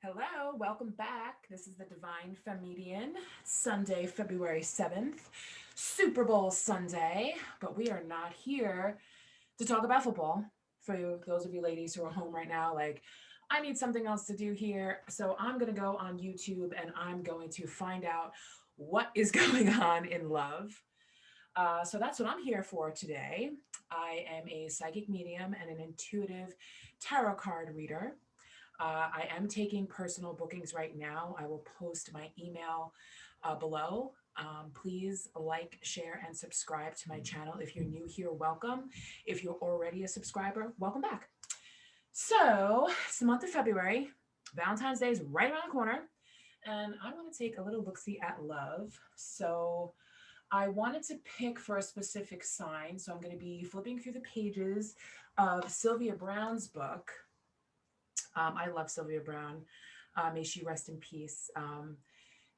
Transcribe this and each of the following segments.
Hello, welcome back. This is the Divine Femedian, Sunday, February 7th, Super Bowl Sunday, but we are not here to talk about football. For those of you ladies who are home right now, like, I need something else to do here. So I'm going to go on YouTube and I'm going to find out what is going on in love. So that's what I'm here for today. I am a psychic medium and an intuitive tarot card reader. I am taking personal bookings right now. I will post my email below. Please like, share, and subscribe to my channel. If you're new here, welcome. If you're already a subscriber, welcome back. So it's the month of February. Valentine's Day is right around the corner. And I want to take a little look-see at love. So I wanted to pick for a specific sign. So I'm going to be flipping through the pages of Sylvia Browne's book. I love Sylvia Browne. May she rest in peace.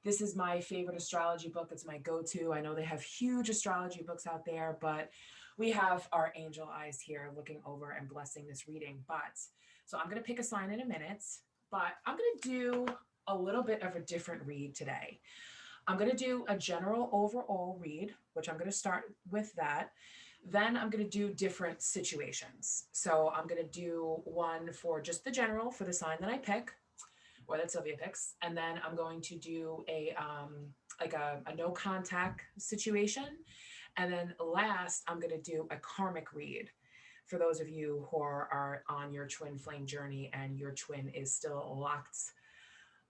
This is my favorite astrology book. It's my go-to. I know they have huge astrology books out there, but we have our angel eyes here looking over and blessing this reading. So I'm going to pick a sign in a minute, but I'm going to do a little bit of a different read today. I'm going to do a general overall read, which I'm going to start with that. Then I'm going to do different situations. So I'm going to do one for just the general for the sign that I pick, or that Sylvia picks, and then I'm going to do a no contact situation, and then last I'm going to do a karmic read for those of you who are on your twin flame journey and your twin is still locked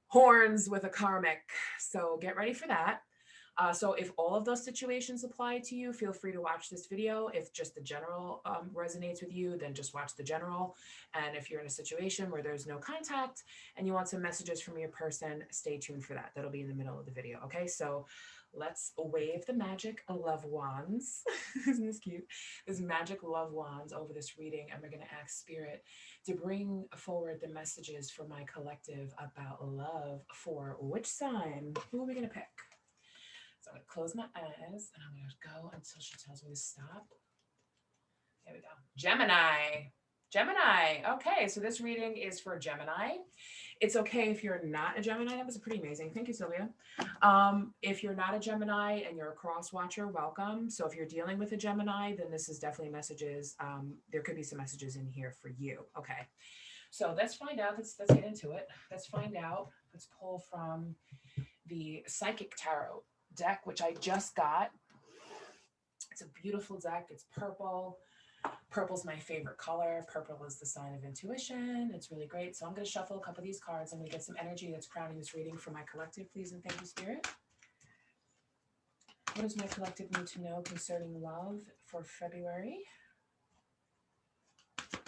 horns with a karmic. So get ready for that. So if all of those situations apply to you, feel free to watch this video. If just the general resonates with you, then just watch the general. And if you're in a situation where there's no contact and you want some messages from your person, stay tuned for that. That'll be in the middle of the video. Okay, so let's wave the magic love wands. Isn't this cute? This magic love wands over this reading. And we're going to ask Spirit to bring forward the messages for my collective about love for which sign? Who are we going to pick? So I'm going to close my eyes and I'm going to go until she tells me to stop. There we go. Gemini. Gemini. Okay, so this reading is for Gemini. It's okay if you're not a Gemini. That was pretty amazing. Thank you, Sylvia. If you're not a Gemini and you're a cross watcher, welcome. So if you're dealing with a Gemini, then this is definitely messages. There could be some messages in here for you. Okay. So let's find out. Let's get into it. Let's find out. Let's pull from the Psychic Tarot deck, which I just got. It's a beautiful deck. It's purple. Purple's my favorite color. Purple is the sign of intuition. It's really great. So I'm going to shuffle a couple of these cards. I'm going to get some energy that's crowning this reading for my collective, please, and thank you, Spirit. What does my collective need to know concerning love for February? Okay.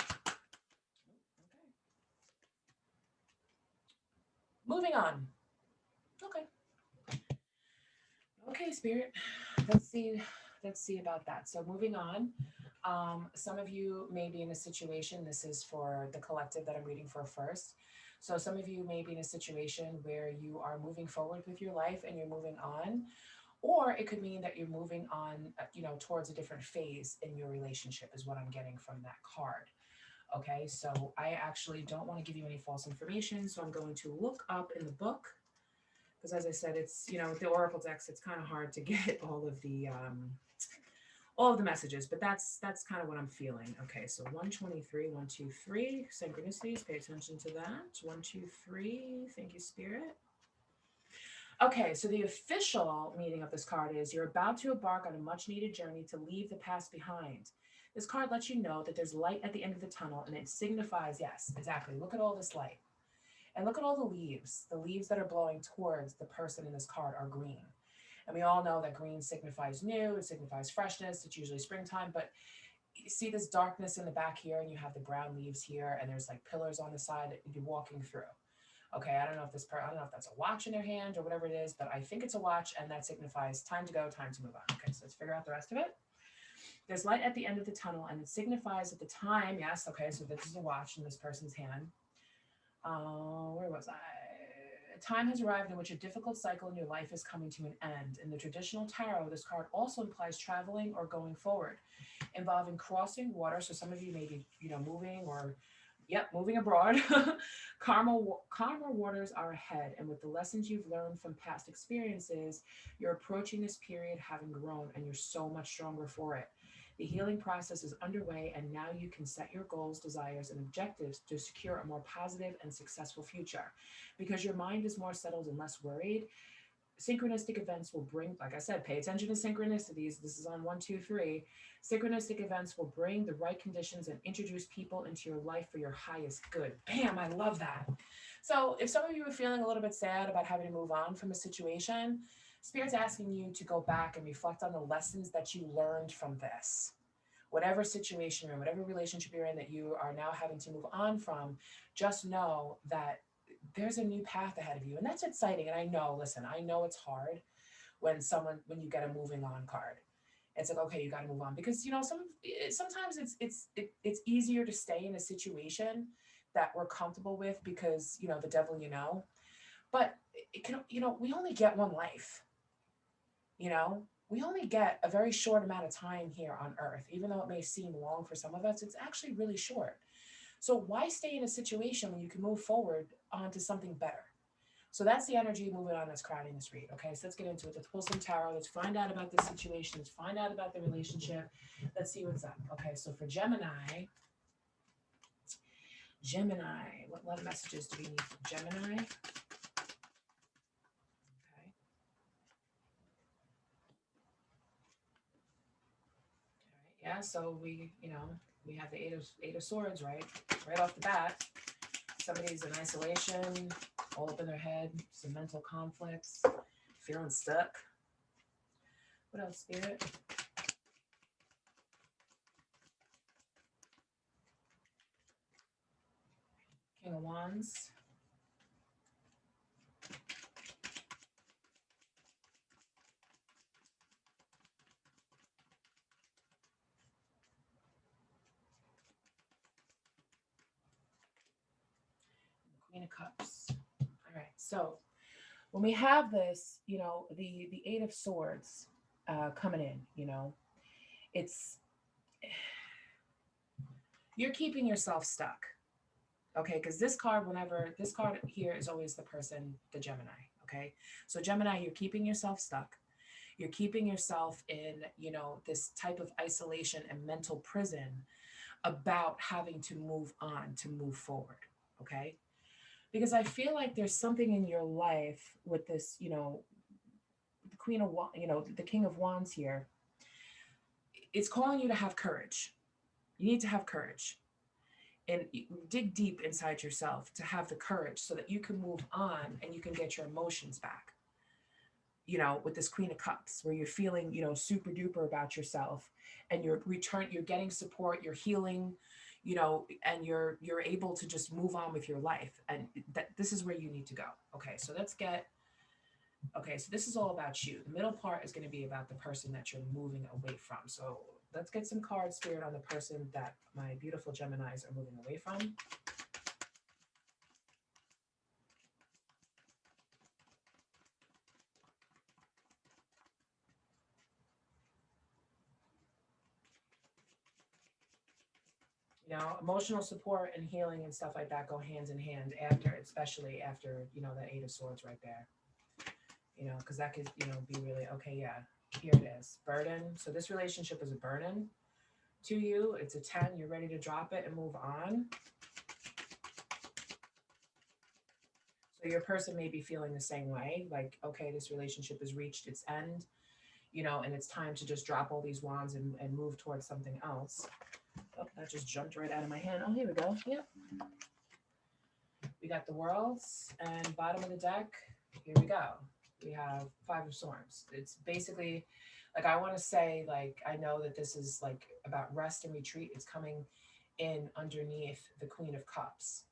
Moving on. Okay. Okay, Spirit. Let's see about that. So moving on. Some of you may be in a situation, this is for the collective that I'm reading for first. So some of you may be in a situation where you are moving forward with your life and you're moving on, or it could mean that you're moving on, towards a different phase in your relationship is what I'm getting from that card. Okay, so I actually don't want to give you any false information. So I'm going to look up in the book, because as I said, it's, the Oracle decks, it's kind of hard to get all of the messages, but that's kind of what I'm feeling. Okay, so 123, 123, synchronicities, pay attention to that. 123, thank you, Spirit. Okay, so the official meaning of this card is you're about to embark on a much needed journey to leave the past behind. This card lets you know that there's light at the end of the tunnel, and it signifies, yes, exactly, look at all this light. And look at all the leaves. The leaves that are blowing towards the person in this card are green. And we all know that green signifies new, it signifies freshness, it's usually springtime, but you see this darkness in the back here, and you have the brown leaves here, and there's like pillars on the side that you're walking through. Okay, I don't know if that's a watch in their hand or whatever it is, but I think it's a watch, and that signifies time to go, time to move on. Okay, so let's figure out the rest of it. There's light at the end of the tunnel, and it signifies that the time, yes, okay, so this is a watch in this person's hand. Where was I? Time has arrived in which a difficult cycle in your life is coming to an end. In the traditional tarot, this card also implies traveling or going forward, involving crossing water. So some of you may be, moving or, Yep, moving abroad. Calmer waters are ahead, and with the lessons you've learned from past experiences, you're approaching this period having grown, and you're so much stronger for it. The healing process is underway, and now you can set your goals, desires, and objectives to secure a more positive and successful future. Because your mind is more settled and less worried, synchronistic events will bring, like I said, pay attention to synchronicities. This is on 1, 2, 3. Synchronistic events will bring the right conditions and introduce people into your life for your highest good. Bam, I love that. So if some of you are feeling a little bit sad about having to move on from a situation, Spirit's asking you to go back and reflect on the lessons that you learned from this. Whatever situation you're in, whatever relationship you're in that you are now having to move on from, just know that there's a new path ahead of you. And that's exciting. And I know, listen, I know it's hard when you get a moving on card. It's like, okay, you got to move on because, sometimes it's easier to stay in a situation that we're comfortable with because, the devil, but it can, we only get one life, we only get a very short amount of time here on earth. Even though it may seem long for some of us, it's actually really short. So why stay in a situation when you can move forward onto something better? So that's the energy moving on that's crowding this read. Okay, so let's get into it. Let's pull some tarot. Let's find out about the situation. Let's find out about the relationship. Let's see what's up. Okay, so for Gemini, what love messages do we need for Gemini? Okay. All right. Yeah, so we have the eight of swords, right off the bat. Somebody's in isolation, all up in their head, some mental conflicts, feeling stuck. What else, Spirit? King of Wands. Queen of Cups. All right, so when we have this, the Eight of Swords coming in, it's you're keeping yourself stuck, okay? Because this card here is always the person, the Gemini, okay? So Gemini, you're keeping yourself stuck. You're keeping yourself in, this type of isolation and mental prison about having to move on, to move forward, okay? Because I feel like there's something in your life with this, the the King of Wands here. It's calling you to have courage. You need to have courage and dig deep inside yourself to have the courage so that you can move on and you can get your emotions back. With this Queen of Cups, where you're feeling, super duper about yourself, and you're getting support, you're healing, and you're able to just move on with your life, and this is where you need to go. Okay, so this is all about you. The middle part is going to be about the person that you're moving away from. So let's get some cards, Spirit, on the person that my beautiful Geminis are moving away from. Emotional support and healing and stuff like that go hands in hand especially after, that Eight of Swords right there. Because that could, be really, okay, yeah, here it is. Burden. So this relationship is a burden to you. It's a 10. You're ready to drop it and move on. So your person may be feeling the same way. Like, okay, this relationship has reached its end, and it's time to just drop all these wands and move towards something else. Oh, that just jumped right out of my hand. Oh, here we go. Yep. We got the Worlds, and bottom of the deck, here we go. We have Five of Swords. It's basically, like, I want to say, like, I know that this is, like, about rest and retreat. It's coming in underneath the Queen of Cups.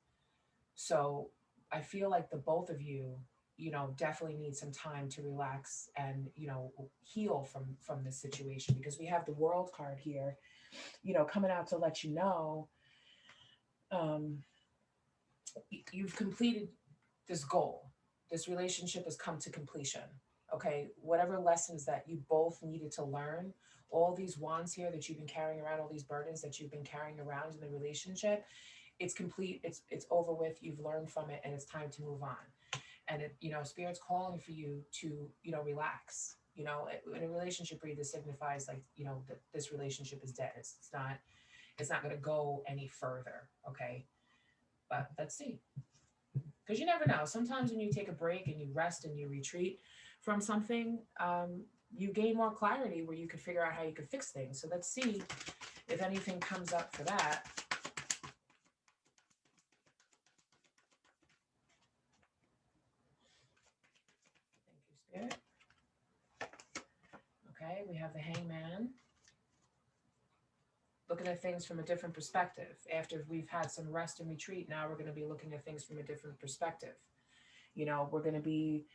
So I feel like the both of you, definitely need some time to relax and, heal from this situation, because we have the World card here, coming out to let you know you've completed this goal. This relationship has come to completion. Okay, whatever lessons that you both needed to learn, all these wands here that you've been carrying around, all these burdens that you've been carrying around in the relationship, it's complete, it's over with, you've learned from it, and it's time to move on. And it, you know, Spirit's calling for you to, you know, relax. You know, in a relationship read, this signifies like, you know, that this relationship is dead. It's not going to go any further. Okay. But let's see. Because you never know. Sometimes when you take a break and you rest and you retreat from something, you gain more clarity where you can figure out how you can fix things. So let's see if anything comes up for that. Thank you, Spirit. Okay, we have the Hangman. Looking at things from a different perspective. After we've had some rest and retreat, now we're going to be looking at things from a different perspective. You know, we're going to be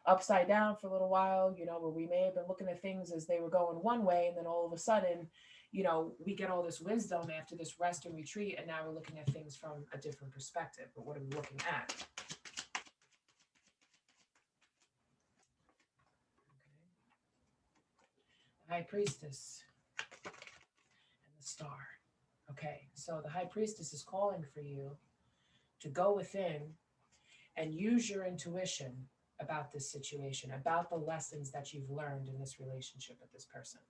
upside down for a little while, you know, where we may have been looking at things as they were going one way, and then all of a sudden, you know, we get all this wisdom after this rest and retreat, and now we're looking at things from a different perspective. But what are we looking at? Okay. The High Priestess and the Star. Okay, so the High Priestess is calling for you to go within and use your intuition about this situation, about the lessons that you've learned in this relationship with this person.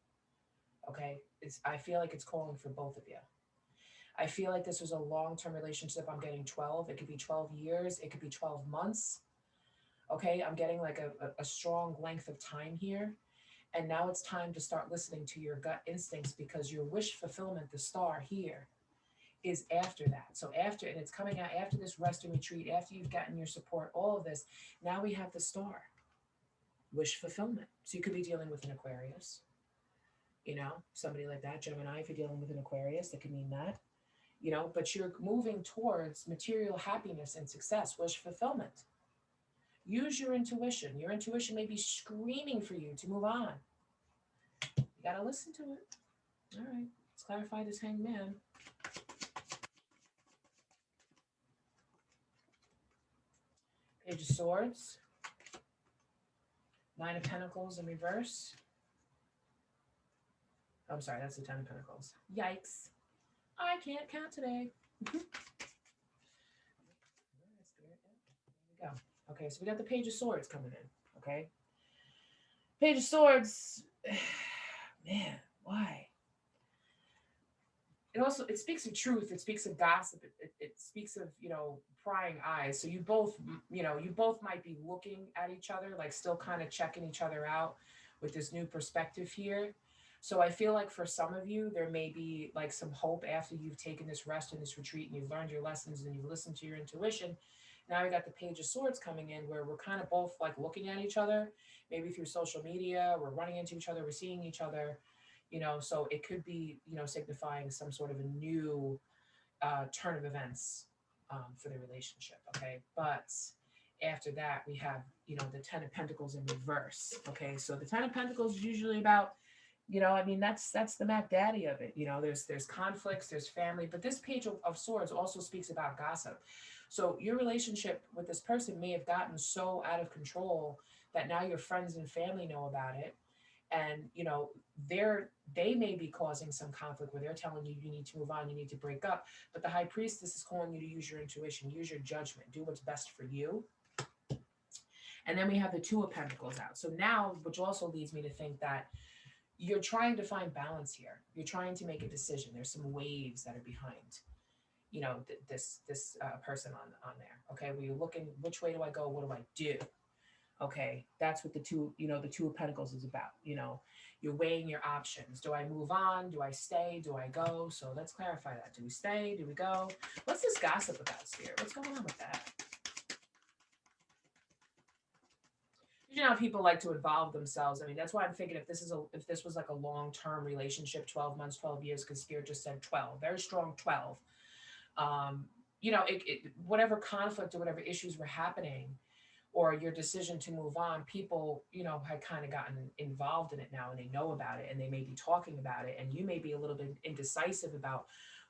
Okay, I feel like it's calling for both of you. I feel like this was a long-term relationship. I'm getting 12. It could be 12 years. It could be 12 months. Okay, I'm getting like a strong length of time here. And now it's time to start listening to your gut instincts, because your wish fulfillment, the star here, is after that. So after, and it's coming out after this rest and retreat, after you've gotten your support, all of this, now we have the star, wish fulfillment. So you could be dealing with an Aquarius, you know, somebody like that, Gemini, if you're dealing with an Aquarius, that could mean that, you know, but you're moving towards material happiness and success, wish fulfillment. Use your intuition. Your intuition may be screaming for you to move on. You got to listen to it. All right, let's clarify this Hangman. Page of Swords, Nine of Pentacles in reverse. I'm sorry, that's the Ten of Pentacles. Yikes. I can't count today. There we go. Okay, so we got the Page of Swords coming in. Okay. Page of Swords. Man, why? It speaks of truth. It speaks of gossip. It speaks of, you know, prying eyes. So you both might be looking at each other, like still kind of checking each other out with this new perspective here. So I feel like for some of you, there may be like some hope after you've taken this rest and this retreat, and you've learned your lessons and you've listened to your intuition. Now we got the Page of Swords coming in, where we're kind of both like looking at each other, maybe through social media, we're running into each other, we're seeing each other, you know, so it could be, you know, signifying some sort of a new turn of events for the relationship. Okay. But after that, we have, you know, the Ten of Pentacles in reverse. Okay. So the Ten of Pentacles is usually about, you know, I mean, that's the Mac Daddy of it. You know, there's conflicts, there's family, but this Page of Swords also speaks about gossip. So your relationship with this person may have gotten so out of control that now your friends and family know about it. And, you know, they may be causing some conflict where they're telling you you need to move on, you need to break up. But the High Priestess is calling you to use your intuition, use your judgment, do what's best for you. And then we have the Two of Pentacles out. So now, which also leads me to think that you're trying to find balance here. You're trying to make a decision. There's some waves that are behind, you know, this person on there. Okay, where you're looking, which way do I go? What do I do? Okay, that's what the Two of Pentacles is about. You know, you're weighing your options. Do I move on? Do I stay? Do I go? So let's clarify that. Do we stay? Do we go? What's this gossip about, Spirit? What's going on with that? You know, people like to involve themselves. I mean, that's why I'm thinking if this was like a long-term relationship, 12 months, 12 years, because Spirit just said 12, very strong 12. You know, whatever conflict or whatever issues were happening, or your decision to move on, people, you know, had kind of gotten involved in it now, and they know about it, and they may be talking about it, and you may be a little bit indecisive about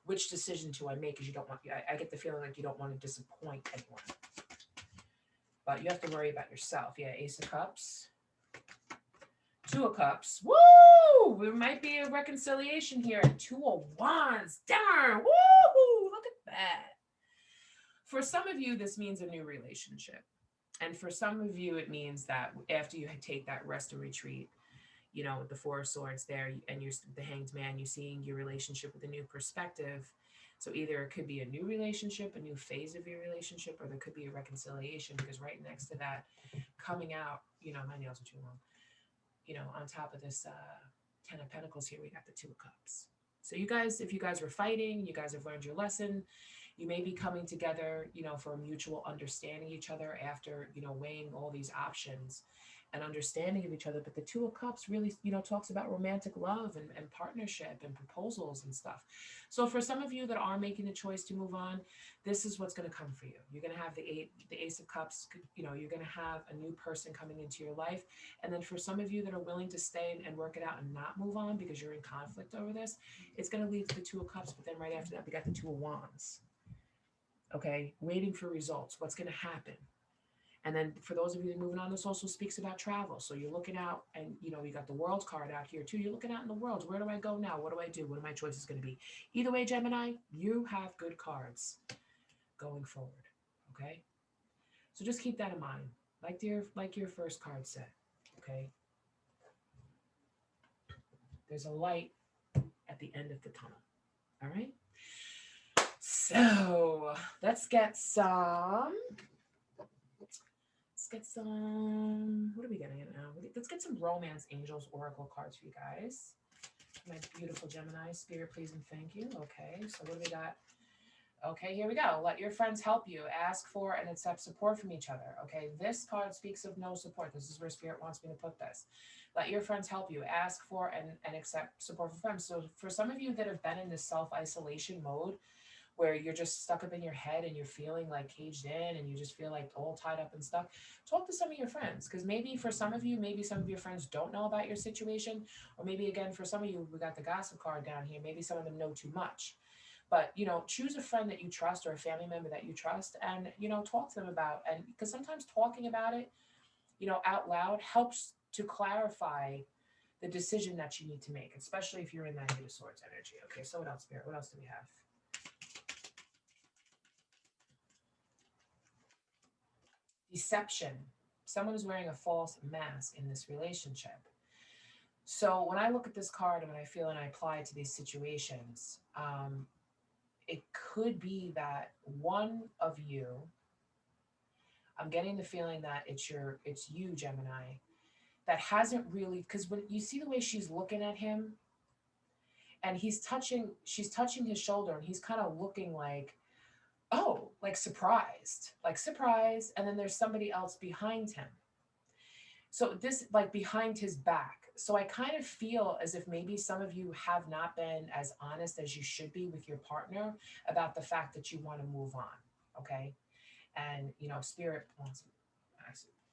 which decision do I make, because you don't want, I get the feeling like you don't want to disappoint anyone. But you have to worry about yourself. Yeah, Ace of Cups. Two of Cups. Woo! There might be a reconciliation here. Two of Wands. Darn! Woo! Look at that. For some of you, this means a new relationship. And for some of you, it means that after you take that rest and retreat, you know, with the Four of Swords there, and you're the Hanged Man, you're seeing your relationship with a new perspective. So either it could be a new relationship, a new phase of your relationship, or there could be a reconciliation, because right next to that, coming out, you know, my nails are too long, you know, on top of this Ten of Pentacles here, we got the Two of Cups. So you guys, if you guys were fighting, you guys have learned your lesson. You may be coming together, you know, for a mutual understanding each other after, you know, weighing all these options and understanding of each other. But the Two of Cups really, you know, talks about romantic love and partnership and proposals and stuff. So for some of you that are making the choice to move on, this is what's going to come for you. You're going to have the Ace of Cups, you know, you're going to have a new person coming into your life. And then for some of you that are willing to stay and work it out and not move on because you're in conflict over this, it's going to lead to the Two of Cups. But then right after that, we got the Two of Wands. Okay, waiting for results. What's going to happen? And then for those of you that are moving on, this also speaks about travel. So you're looking out, and you know, you got the World card out here too. You're looking out in the world. Where do I go now? What do I do? What are my choices going to be? Either way, Gemini, you have good cards going forward. Okay, so just keep that in mind, like your first card said. Okay, there's a light at the end of the tunnel. All right. So let's get some. What are we getting at now? Let's get some Romance Angels Oracle cards for you guys. My beautiful Gemini, Spirit, please and thank you. Okay, so what do we got? Okay, here we go. Let your friends help you. Ask for and accept support from each other. Okay, this card speaks of no support. This is where Spirit wants me to put this. Let your friends help you. Ask for and accept support from friends. So for some of you that have been in this self-isolation mode, where you're just stuck up in your head and you're feeling like caged in and you just feel like all tied up and stuck, talk to some of your friends. Because maybe for some of you, maybe some of your friends don't know about your situation. Or maybe, again, for some of you, we got the gossip card down here. Maybe some of them know too much. But, you know, choose a friend that you trust or a family member that you trust and, you know, talk to them about. And because sometimes talking about it, you know, out loud helps to clarify the decision that you need to make, especially if you're in that Eight of Swords energy. Okay, so what else, Spirit? What else do we have? Deception. Someone is wearing a false mask in this relationship. So when I look at this card and when I feel and I apply it to these situations, it could be that one of you, I'm getting the feeling that it's you, Gemini, that hasn't really, because when you see the way she's looking at him and she's touching his shoulder and he's kind of looking like, oh, like surprised, and then there's somebody else behind him. So this, like, behind his back. So I kind of feel as if maybe some of you have not been as honest as you should be with your partner about the fact that you want to move on. Okay. And, you know, Spirit wants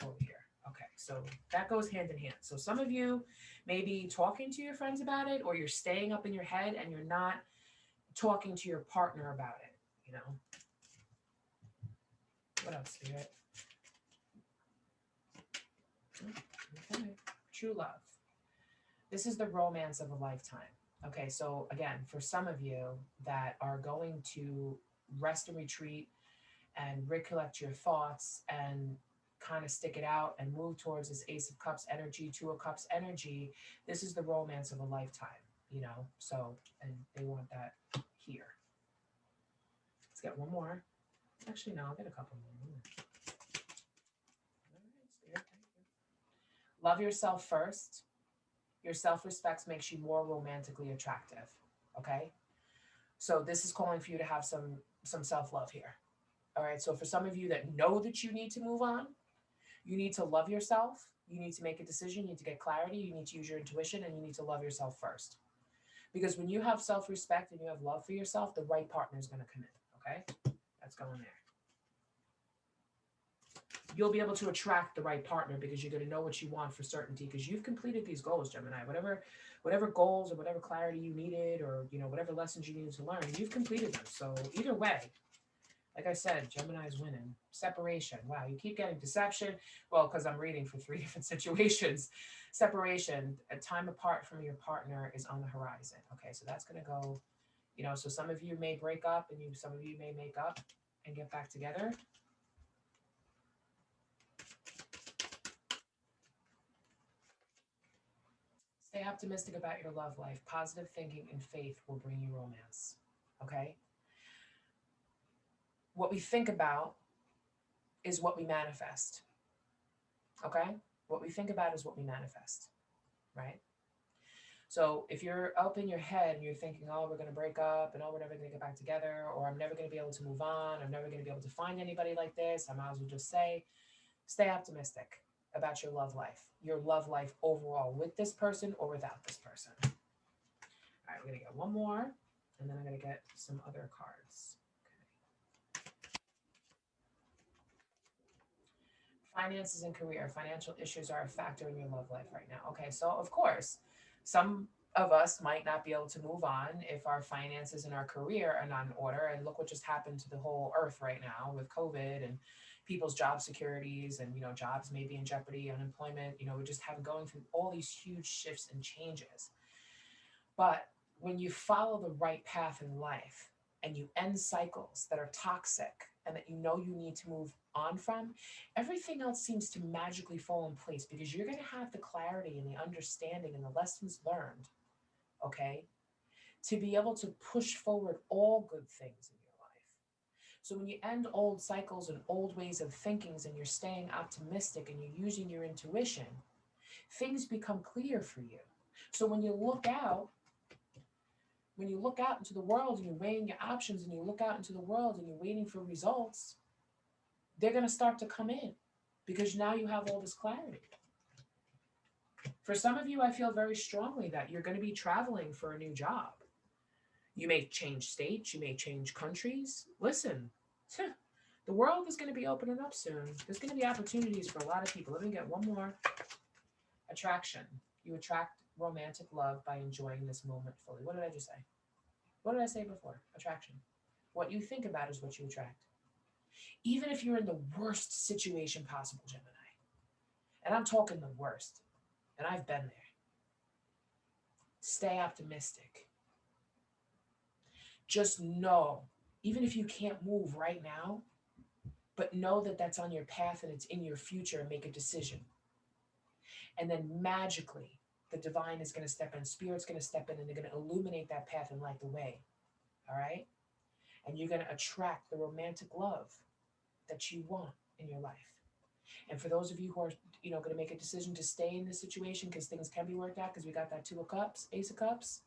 over here. Okay. So that goes hand in hand. So some of you may be talking to your friends about it, or you're staying up in your head and you're not talking to your partner about it, you know. What else, Spirit? Okay. True love. This is the romance of a lifetime. Okay, so again, for some of you that are going to rest and retreat and recollect your thoughts and kind of stick it out and move towards this Ace of Cups energy, Two of Cups energy, this is the romance of a lifetime, you know. So, and they want that here. Let's get one more. Actually, no, I'll get a couple more. All right, Spirit, thank you. Love yourself first. Your self-respect makes you more romantically attractive. Okay? So this is calling for you to have some self-love here. All right? So for some of you that know that you need to move on, you need to love yourself. You need to make a decision. You need to get clarity. You need to use your intuition, and you need to love yourself first. Because when you have self-respect and you have love for yourself, the right partner is going to come in. Okay? That's going there. You'll be able to attract the right partner because you're going to know what you want for certainty, because you've completed these goals, Gemini. Whatever goals or whatever clarity you needed, or, you know, whatever lessons you needed to learn, you've completed them. So either way, like I said, Gemini's winning. Separation. Wow, you keep getting deception. Well, because I'm reading for 3 different situations. Separation, a time apart from your partner is on the horizon. Okay, so that's going to go, you know, so some of you may break up and some of you may make up. and get back together. Stay optimistic about your love life. Positive thinking and faith will bring you romance. Okay? What we think about is what we manifest. Okay? What we think about is what we manifest, right? So if you're up in your head and you're thinking, oh, we're going to break up and oh, we're never going to get back together, or I'm never going to be able to move on, I'm never going to be able to find anybody like this, I might as well just say, stay optimistic about your love life overall with this person or without this person. All right, we're going to get one more and then I'm going to get some other cards. Finances and career. Financial issues are a factor in your love life right now. Okay, so of course, some of us might not be able to move on if our finances and our career are not in order. And look what just happened to the whole earth right now with COVID and people's job securities and, jobs may be in jeopardy, unemployment. We're just going through all these huge shifts and changes. But when you follow the right path in life and you end cycles that are toxic and that you need to move on from, everything else seems to magically fall in place because you're going to have the clarity and the understanding and the lessons learned, okay, to be able to push forward all good things in your life. So when you end old cycles and old ways of thinking and you're staying optimistic and you're using your intuition, things become clear for you. So when you look out into the world and you're weighing your options and you look out into the world and you're waiting for results, they're going to start to come in because now you have all this clarity. For some of you, I feel very strongly that you're going to be traveling for a new job. You may change states, you may change countries. Listen, the world is going to be opening up soon. There's going to be opportunities for a lot of people. Let me get one more. Attraction. You attract romantic love by enjoying this moment fully. What did I just say? What did I say before? Attraction. What you think about is what you attract. Even if you're in the worst situation possible, Gemini, and I'm talking the worst, and I've been there, stay optimistic. Just know, even if you can't move right now, but know that that's on your path and it's in your future, and make a decision. And then magically, the divine is going to step in, spirit's going to step in, and they're going to illuminate that path and light the way. All right? And you're going to attract the romantic love that you want in your life. And for those of you who are, going to make a decision to stay in this situation because things can be worked out, because we got that Two of Cups, Ace of Cups,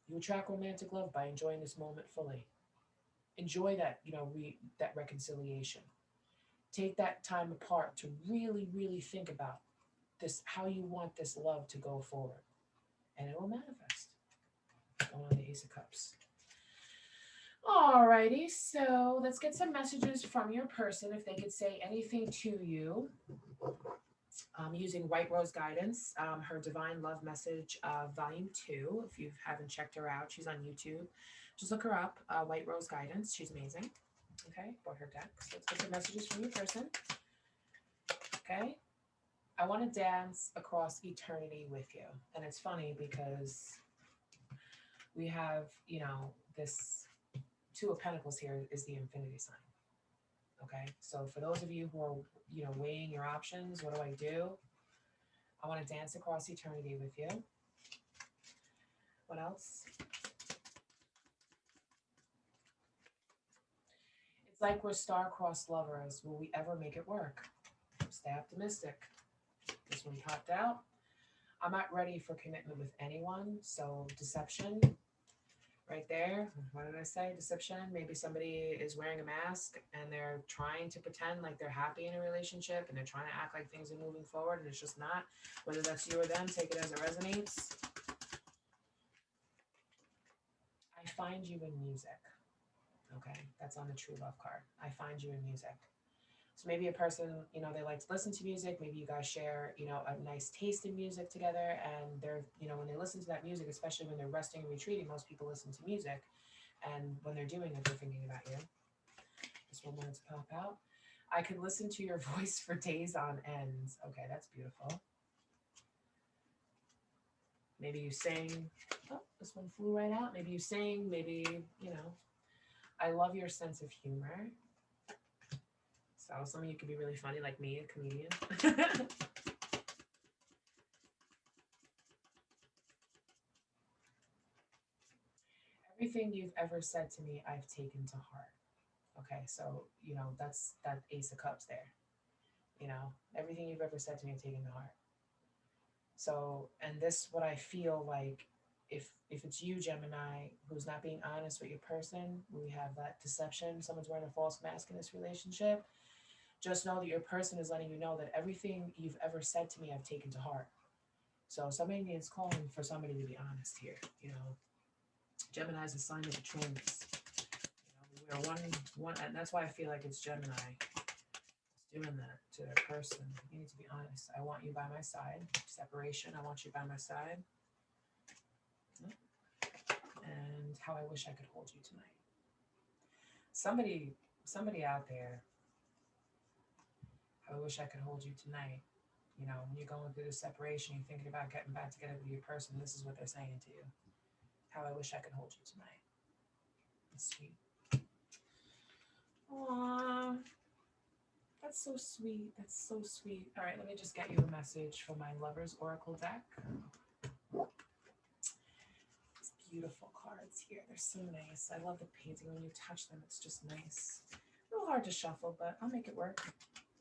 you attract romantic love by enjoying this moment fully. Enjoy that, that reconciliation. Take that time apart to really, really think about this, how you want this love to go forward. And it will manifest. On the Ace of Cups. Alrighty, so let's get some messages from your person if they could say anything to you. Using White Rose Guidance, her Divine Love Message, Volume 2. If you haven't checked her out, she's on YouTube. Just look her up, White Rose Guidance. She's amazing. Okay, bought her deck. So let's get some messages from your person. Okay. I want to dance across eternity with you. And it's funny because we have, this Two of Pentacles here is the infinity sign. Okay, so for those of you who are, weighing your options, what do? I want to dance across eternity with you. What else? It's like we're star-crossed lovers. Will we ever make it work? Stay optimistic. This one popped out. I'm not ready for commitment with anyone, so deception. Right there. What did I say? Deception. Maybe somebody is wearing a mask and they're trying to pretend like they're happy in a relationship and they're trying to act like things are moving forward and it's just not. Whether that's you or them, take it as it resonates. I find you in music. Okay, that's on the True Love card. I find you in music. So maybe a person, they like to listen to music. Maybe you guys share, a nice taste in music together. And they're, when they listen to that music, especially when they're resting and retreating, most people listen to music. And when they're doing it, they're thinking about you. This one wanted to pop out. I could listen to your voice for days on end. Okay, that's beautiful. Maybe you sing. Oh, this one flew right out. Maybe you sing. Maybe, I love your sense of humor. So some of you could be really funny, like me, a comedian. Everything you've ever said to me, I've taken to heart. Okay, so, that's that Ace of Cups there. Everything you've ever said to me, I've taken to heart. So, and this, what I feel like, if it's you, Gemini, who's not being honest with your person, we have that deception, someone's wearing a false mask in this relationship, just know that your person is letting you know that everything you've ever said to me, I've taken to heart. So somebody is calling for somebody to be honest here. Gemini is a sign of the twins. We are one, and that's why I feel like it's Gemini doing that to their person. You need to be honest. I want you by my side. Separation. I want you by my side. And how I wish I could hold you tonight. Somebody out there. I wish I could hold you tonight. When you're going through the separation, you're thinking about getting back together with your person. This is what they're saying to you. How I wish I could hold you tonight. It's sweet. Aww. That's so sweet. That's so sweet. All right, let me just get you a message from my Lover's Oracle deck. These beautiful cards here. They're so nice. I love the painting. When you touch them, it's just nice. A little hard to shuffle, but I'll make it work.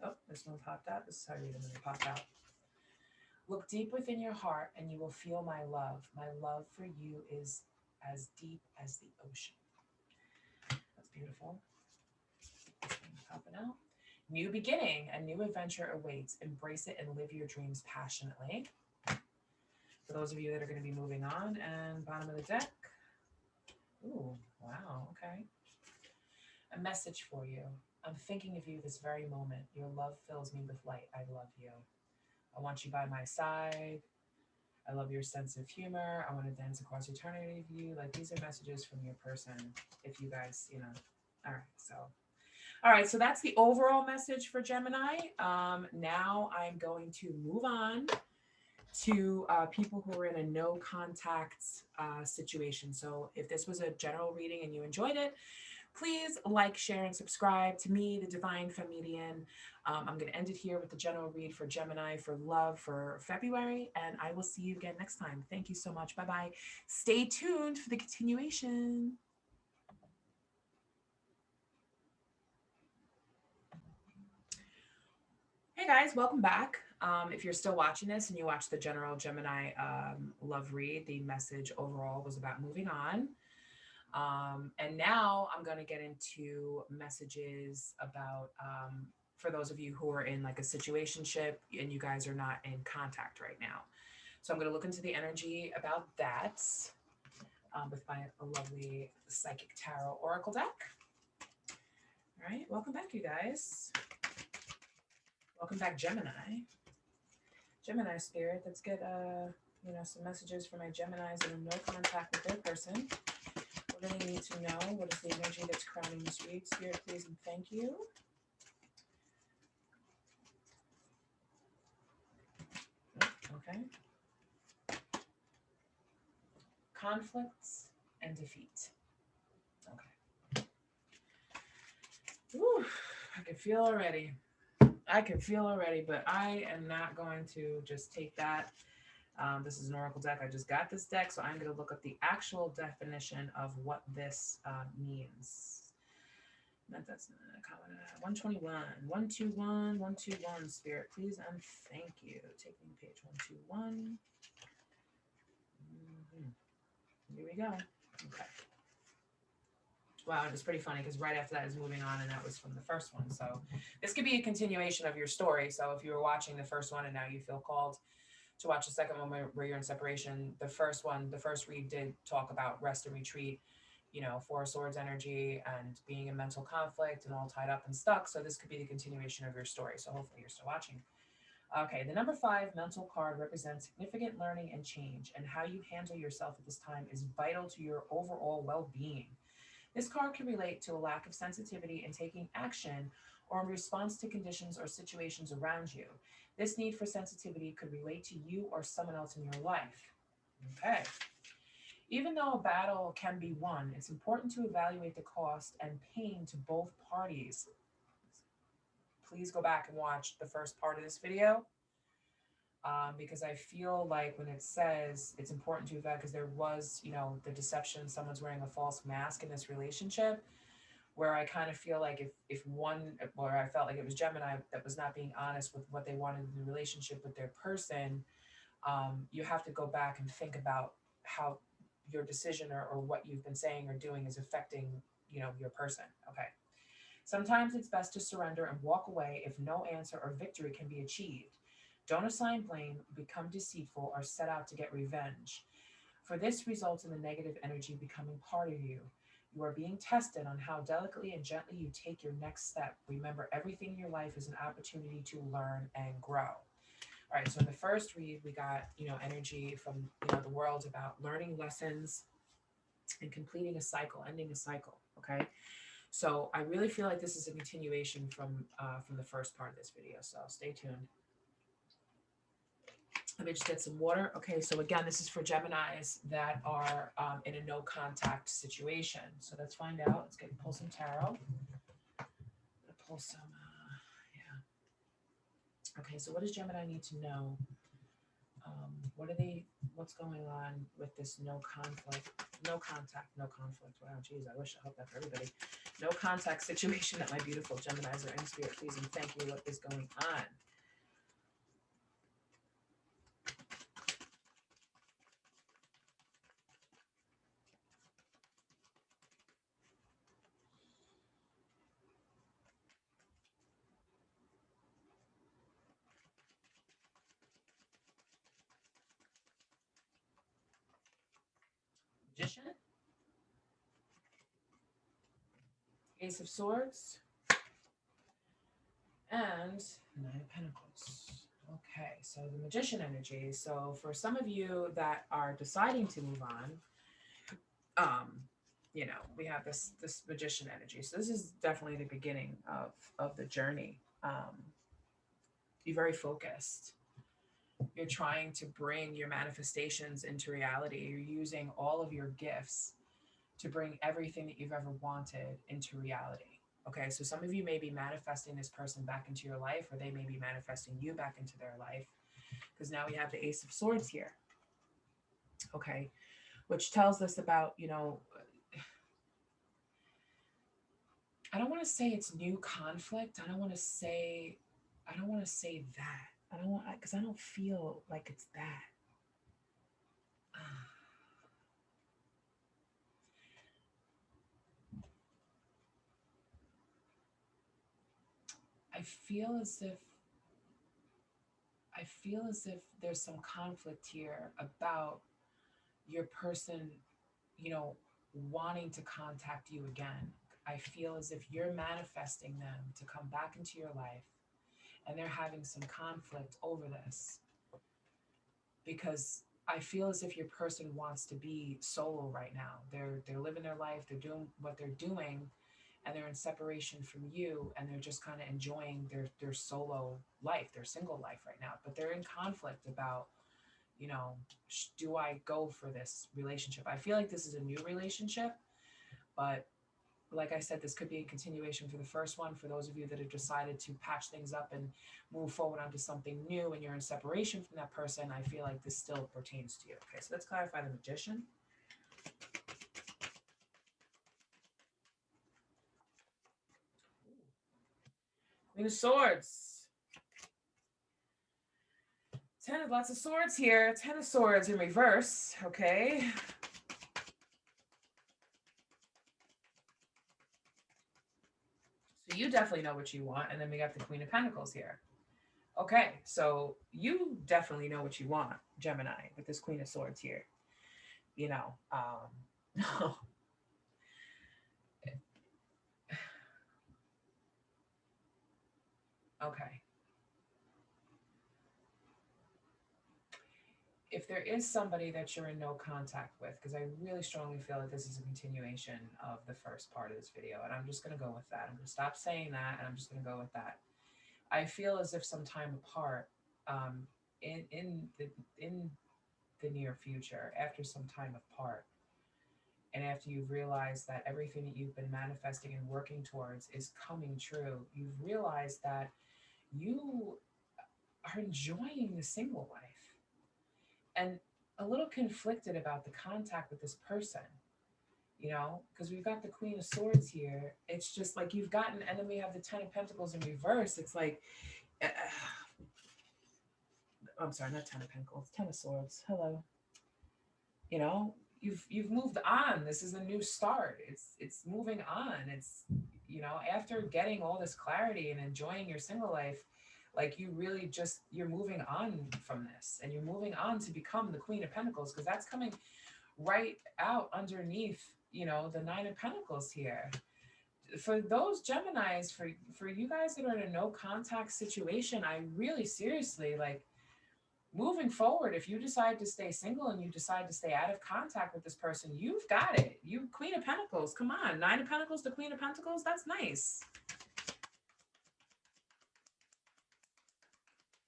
Oh, this one popped out. This is how I read them when they popped out. Look deep within your heart and you will feel my love. My love for you is as deep as the ocean. That's beautiful. Popping out. New beginning, a new adventure awaits. Embrace it and live your dreams passionately. For those of you that are going to be moving on, and bottom of the deck. Ooh, wow, okay. A message for you. I'm thinking of you this very moment. Your love fills me with light. I love you. I want you by my side. I love your sense of humor. I want to dance across eternity with you. Like, these are messages from your person. If you guys, all right, so that's the overall message for Gemini. Now I'm going to move on to people who are in a no contact situation. So if this was a general reading and you enjoyed it, please like, share, and subscribe to me, the Divine Femedian. I'm going to end it here with the general read for Gemini for love for February, and I will see you again next time. Thank you so much. Bye-bye. Stay tuned for the continuation. Hey guys, welcome back. If you're still watching this and you watched the general Gemini love read, the message overall was about moving on. And now I'm going to get into messages about, for those of you who are in like a situationship and you guys are not in contact right now. So I'm going to look into the energy about that with my lovely Psychic Tarot Oracle deck. All right, welcome back, you guys. Welcome back, Gemini. Gemini spirit, let's get some messages for my Geminis that are in no contact with their person. We're going to need to know what is the energy that's crowning this read. Spirit, please and thank you. Okay. Conflicts and defeat. Okay. Ooh, I can feel already. But I am not going to just take that. This is an oracle deck. I just got this deck, so I'm going to look up the actual definition of what this means. That's 121, 121, 121. Spirit, please and thank you. Take me to page 121. Here we go. Okay. Wow, it's pretty funny because right after that is moving on, and that was from the first one. So this could be a continuation of your story. So if you were watching the first one and now you feel called to watch the second one where you're in separation, the first read did talk about rest and retreat, Four of Swords energy and being in mental conflict and all tied up and stuck. So this could be the continuation of your story. So hopefully you're still watching. Okay, the number 5 mental card represents significant learning and change, and how you handle yourself at this time is vital to your overall well-being. This card can relate to a lack of sensitivity in taking action or in response to conditions or situations around you. This need for sensitivity could relate to you or someone else in your life. Okay. Even though a battle can be won, it's important to evaluate the cost and pain to both parties. Please go back and watch the first part of this video, because I feel like when it says it's important to evaluate, because there was, the deception, someone's wearing a false mask in this relationship, where I kind of feel like if one, or I felt like it was Gemini that was not being honest with what they wanted in the relationship with their person, you have to go back and think about how your decision or what you've been saying or doing is affecting, your person. Okay. Sometimes it's best to surrender and walk away if no answer or victory can be achieved. Don't assign blame, become deceitful, or set out to get revenge. For this results in the negative energy becoming part of you. You are being tested on how delicately and gently you take your next step. Remember, everything in your life is an opportunity to learn and grow. All right, so in the first read, we got, energy from, the world about learning lessons and completing a cycle, ending a cycle, okay? So I really feel like this is a continuation from the first part of this video, so stay tuned. Let me just get some water. Okay, so again, this is for Geminis that are in a no contact situation. So let's find out. Let's pull some tarot. Pull some, yeah. Okay, so what does Gemini need to know? What's going on with this no conflict, no contact, no conflict? Wow, geez, I hope that for everybody. No contact situation that my beautiful Geminis are in. Spirit, please and thank you. What is going on? Magician, Ace of Swords, and Nine of Pentacles. Okay, so the Magician energy. So for some of you that are deciding to move on, we have this Magician energy. So this is definitely the beginning of the journey. You're very focused. You're trying to bring your manifestations into reality. You're using all of your gifts to bring everything that you've ever wanted into reality. Okay, so some of you may be manifesting this person back into your life, or they may be manifesting you back into their life, because now we have the Ace of Swords here. Okay, which tells us about, I don't want to say it's new conflict. I don't want to say that. Because I don't feel like it's that. I feel as if there's some conflict here about your person, wanting to contact you again. I feel as if you're manifesting them to come back into your life, and they're having some conflict over this, because I feel as if your person wants to be solo right now. They're living their life, they're doing what they're doing, and they're in separation from you, and they're just kind of enjoying their solo life, their single life right now. But they're in conflict about, do I go for this relationship? I feel like this is a new relationship, but like I said, this could be a continuation for the first one. For those of you that have decided to patch things up and move forward onto something new, and you're in separation from that person, I feel like this still pertains to you. Okay, so let's clarify the Magician. Queen of Swords. Lots of swords here. 10 of Swords in reverse. Okay. So you definitely know what you want. And then we got the Queen of Pentacles here. Okay, so you definitely know what you want, Gemini, with this Queen of Swords here. Okay. If there is somebody that you're in no contact with, because I really strongly feel that this is a continuation of the first part of this video, and I'm just going to go with that. I'm going to stop saying that, and I'm just going to go with that. I feel as if some time apart, in the near future, after some time apart, And after you've realized that everything that you've been manifesting and working towards is coming true, you've realized that you are enjoying the single life and a little conflicted about the contact with this person, because we've got the Queen of Swords here. It's just like you've gotten, and then we have the Ten of Pentacles in reverse. It's like, I'm sorry, not Ten of Pentacles, Ten of Swords. Hello. You've moved on. This is a new start. It's moving on. It's after getting all this clarity and enjoying your single life, like you really just you're moving on from this, and you're moving on to become the Queen of Pentacles, because that's coming right out underneath the Nine of Pentacles here. For those Geminis, for you guys that are in a no contact situation, I really seriously, like, moving forward, if you decide to stay single and you decide to stay out of contact with this person, you've got it. You Queen of Pentacles, come on. Nine of Pentacles to Queen of Pentacles, that's nice.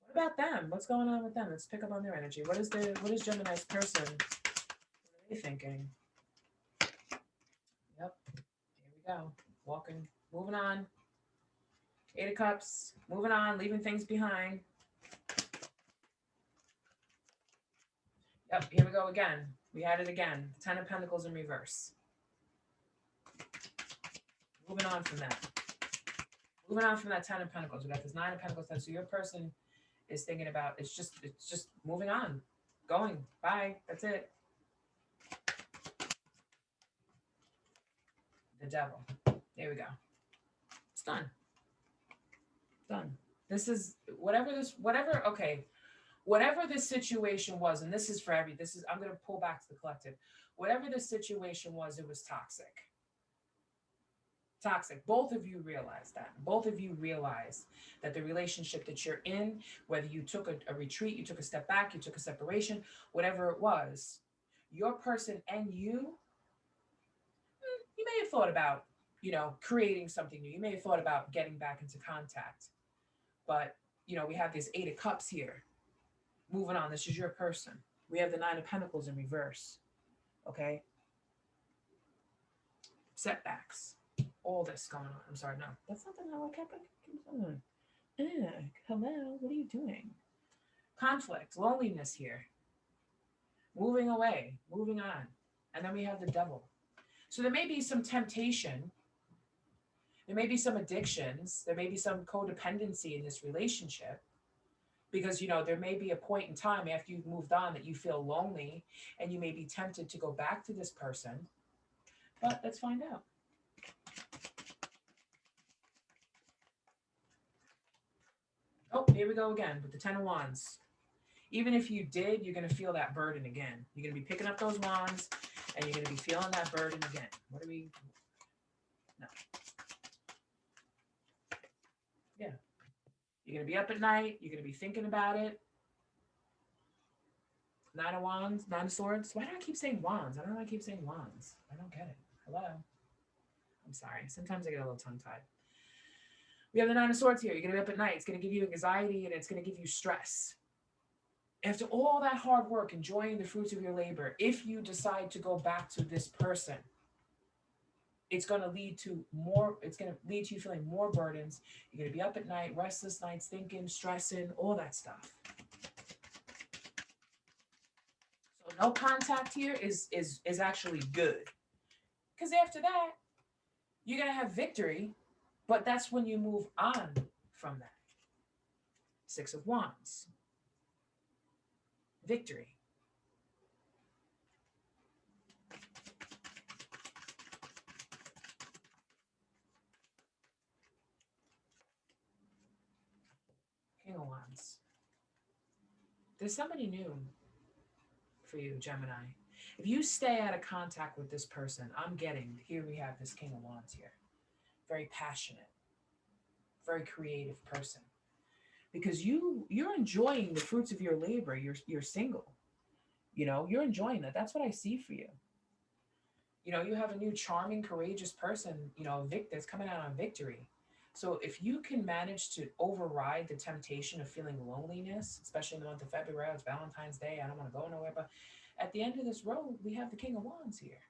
What about them? What's going on with them? Let's pick up on their energy. What is Gemini's person? What are they thinking? Yep. Here we go. Walking, moving on. Eight of Cups, moving on, leaving things behind. Yep, here we go again. We had it again. Ten of Pentacles in reverse. Moving on from that. Moving on from that Ten of Pentacles. We got this Nine of Pentacles. So your person is thinking about, it's just moving on. Going. Bye. That's it. The Devil. There we go. It's done. Done. This is whatever this situation was, and this is for I'm going to pull back to the collective. Whatever this situation was, it was toxic. Toxic. Both of you realized that. Both of you realized that the relationship that you're in, whether you took a retreat, you took a step back, you took a separation, whatever it was, your person and you may have thought about, creating something new. You may have thought about getting back into contact. But, we have this Eight of Cups here. Moving on. This is your person. We have the Nine of Pentacles in reverse. Okay? Setbacks. All this going on. I'm sorry, no. That's not the how I kept on. Hello, what are you doing? Conflict, loneliness here. Moving away, moving on. And then we have the Devil. So there may be some temptation. There may be some addictions. There may be some codependency in this relationship. Because, there may be a point in time after you've moved on that you feel lonely and you may be tempted to go back to this person. But let's find out. Oh, here we go again with the Ten of Wands. Even if you did, you're going to feel that burden again. You're going to be picking up those wands and you're going to be feeling that burden again. What do we... No. Yeah. You're going to be up at night. You're going to be thinking about it. Nine of Wands, Nine of Swords. Why do I keep saying wands? I don't know why I keep saying wands. I don't get it. Hello? I'm sorry. Sometimes I get a little tongue-tied. We have the Nine of Swords here. You're going to be up at night. It's going to give you anxiety and it's going to give you stress. After all that hard work, enjoying the fruits of your labor, if you decide to go back to this person, it's going to lead to you feeling more burdens. You're going to be up at night, restless nights, thinking, stressing, all that stuff. So no contact here is actually good. Because after that, you're going to have victory, but that's when you move on from that. Six of Wands. Victory. King of Wands. There's somebody new for you, Gemini. If you stay out of contact with this person, here we have this King of Wands here. Very passionate, very creative person. Because you're enjoying the fruits of your labor. You're single. You're enjoying that. That's what I see for you. You have a new charming, courageous person, that's coming out on victory. So if you can manage to override the temptation of feeling loneliness, especially in the month of February, it's Valentine's Day, I don't want to go nowhere, but at the end of this road, we have the King of Wands here.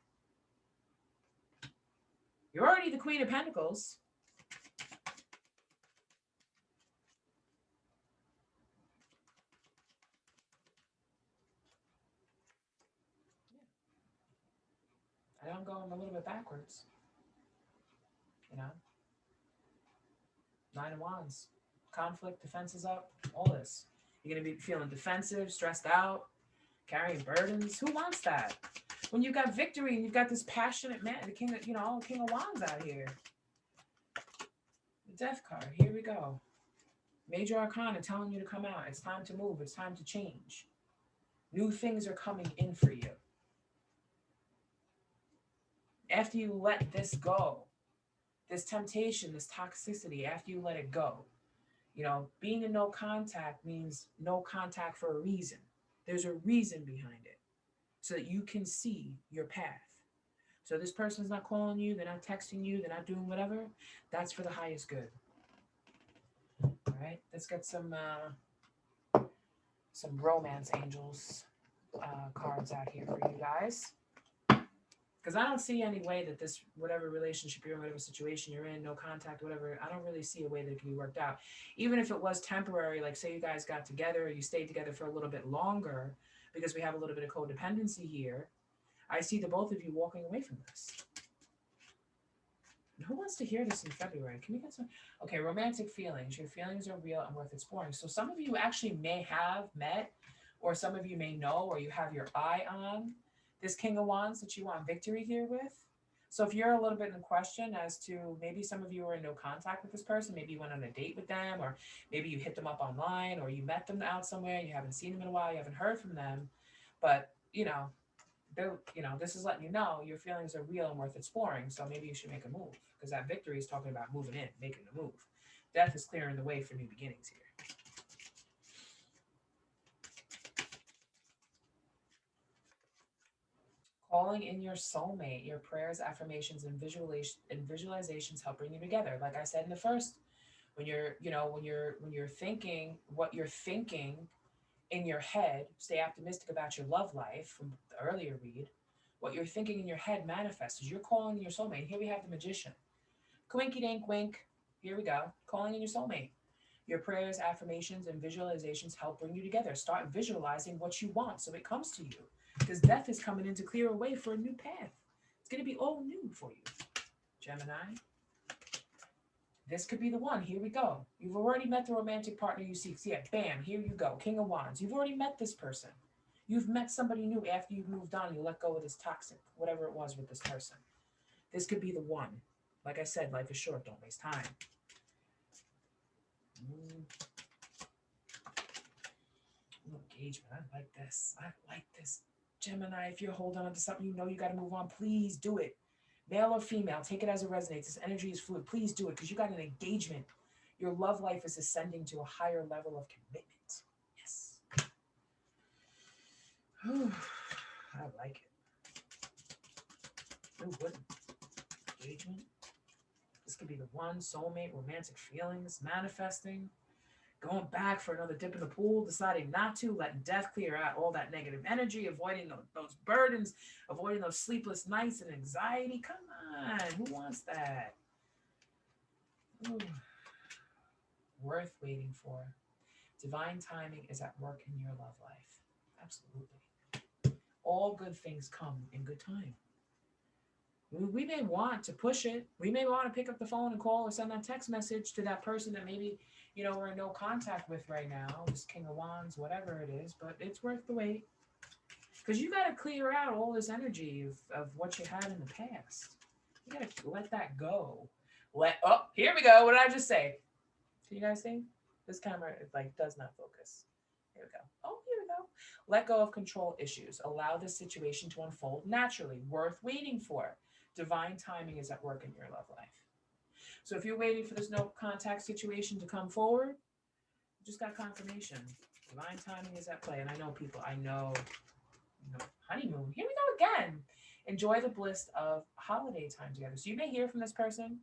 You're already the Queen of Pentacles. I am going a little bit backwards, you know? Nine of Wands. Conflict, defenses up, all this. You're going to be feeling defensive, stressed out, carrying burdens. Who wants that? When you've got victory and you've got this passionate man, the king of, King of Wands out here. The Death card. Here we go. Major Arcana telling you to come out. It's time to move. It's time to change. New things are coming in for you. After you let this go, this temptation, this toxicity, after you let it go, being in no contact means no contact for a reason. There's a reason behind it so that you can see your path. So this person's not calling you, they're not texting you, they're not doing whatever. That's for the highest good. All right, let's get some romance angels cards out here for you guys. Because I don't see any way that this, whatever relationship you're in, whatever situation you're in, no contact, whatever, I don't really see a way that it can be worked out. Even if it was temporary, like say you guys got together or you stayed together for a little bit longer, because we have a little bit of codependency here, I see the both of you walking away from this. Who wants to hear this in February? Can we get some? Okay, romantic feelings. Your feelings are real and worth exploring. So some of you actually may have met, or some of you may know, or you have your eye on this King of Wands that you want victory here with. So if you're a little bit in question as to maybe some of you are in no contact with this person, maybe you went on a date with them, or maybe you hit them up online, or you met them out somewhere, you haven't seen them in a while, you haven't heard from them, but this is letting you know your feelings are real and worth exploring. So maybe you should make a move, because that victory is talking about moving in, making a move. Death is clearing the way for new beginnings here. Calling in your soulmate. Your prayers, affirmations, and visualizations help bring you together. Like I said in the first, when you're thinking what you're thinking in your head, stay optimistic about your love life from the earlier read. What you're thinking in your head manifests. You're calling in your soulmate. Here we have the Magician. Quinky dink wink. Here we go. Calling in your soulmate. Your prayers, affirmations, and visualizations help bring you together. Start visualizing what you want so it comes to you. Because death is coming in to clear a way for a new path. It's going to be all new for you. Gemini. This could be the one. Here we go. You've already met the romantic partner you seek. So yeah, bam, here you go. King of Wands. You've already met this person. You've met somebody new after you've moved on. You let go of this toxic, whatever it was with this person. This could be the one. Like I said, life is short. Don't waste time. Engagement. I like this. I like this. Gemini, if you're holding on to something you got to move on, please do it. Male or female, take it as it resonates. This energy is fluid. Please do it, because you got an engagement. Your love life is ascending to a higher level of commitment. Yes. I like it. Who wouldn't? Engagement. This could be the one. Soulmate, romantic feelings, manifesting. Going back for another dip in the pool, deciding not to, letting death clear out all that negative energy, avoiding those burdens, avoiding those sleepless nights and anxiety. Come on, who wants that? Ooh. Worth waiting for. Divine timing is at work in your love life. Absolutely. All good things come in good time. We may want to push it. We may want to pick up the phone and call or send that text message to that person that maybe, we're in no contact with right now, this King of Wands, whatever it is, but it's worth the wait. Because you got to clear out all this energy of what you had in the past. You got to let that go. Here we go. What did I just say? Can you guys see? This camera, does not focus. Here we go. Oh, here we go. Let go of control issues. Allow the situation to unfold naturally. Worth waiting for. Divine timing is at work in your love life. So if you're waiting for this no contact situation to come forward, you just got confirmation. Divine timing is at play. And I know people, honeymoon. Here we go again. Enjoy the bliss of holiday time together. So you may hear from this person,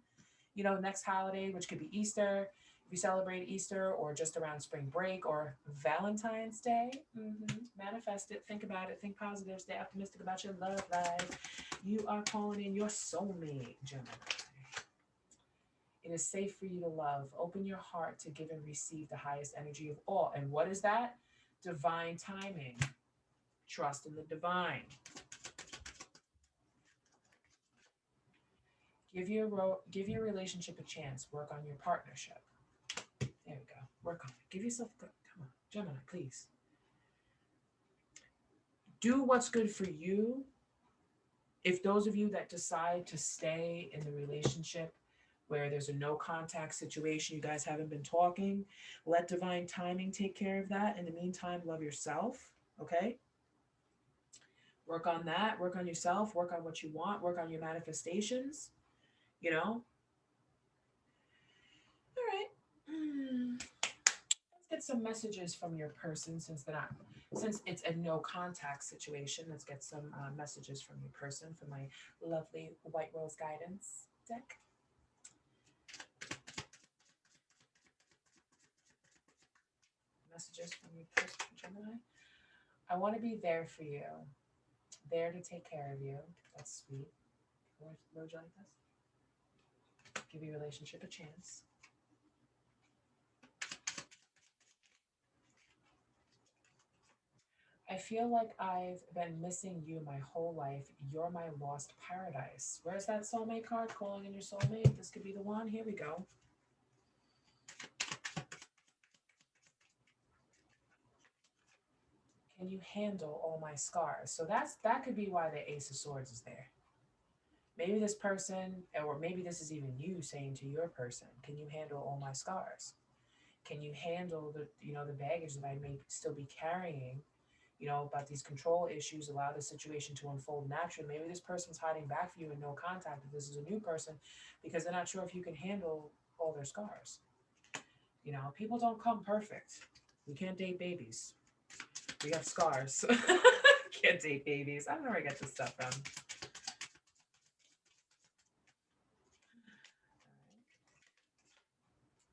next holiday, which could be Easter. If you celebrate Easter or just around spring break or Valentine's Day, manifest it, think about it, think positive, stay optimistic about your love life. You are calling in your soulmate, Gemini. It is safe for you to love. Open your heart to give and receive the highest energy of all. And what is that? Divine timing. Trust in the divine. Give your relationship a chance. Work on your partnership. There we go. Work on it. Give yourself come on, Gemini, please. Do what's good for you. If those of you that decide to stay in the relationship where there's a no contact situation, you guys haven't been talking, let divine timing take care of that. In the meantime, love yourself, okay? Work on that, work on yourself, work on what you want, work on your manifestations, you know? All right. Let's get some messages from your person since it's a no contact situation. Let's get some messages from your person for my lovely White Rose Guidance deck. Messages from your person, Gemini. I want to be there for you, there to take care of you. That's sweet. Would you like this? Give your relationship a chance. I feel like I've been missing you my whole life. You're my lost paradise. Where's that soulmate card? Calling in your soulmate. This could be the one. Here we go. Can you handle all my scars? So that could be why the Ace of Swords is there. Maybe this person, or maybe this is even you saying to your person, can you handle all my scars? Can you handle the baggage that I may still be carrying, about these control issues, allow the situation to unfold naturally. Maybe this person's hiding back from you in no contact if this is a new person because they're not sure if you can handle all their scars. People don't come perfect. We can't date babies. We have scars. Can't date babies. I don't know where I get this stuff from.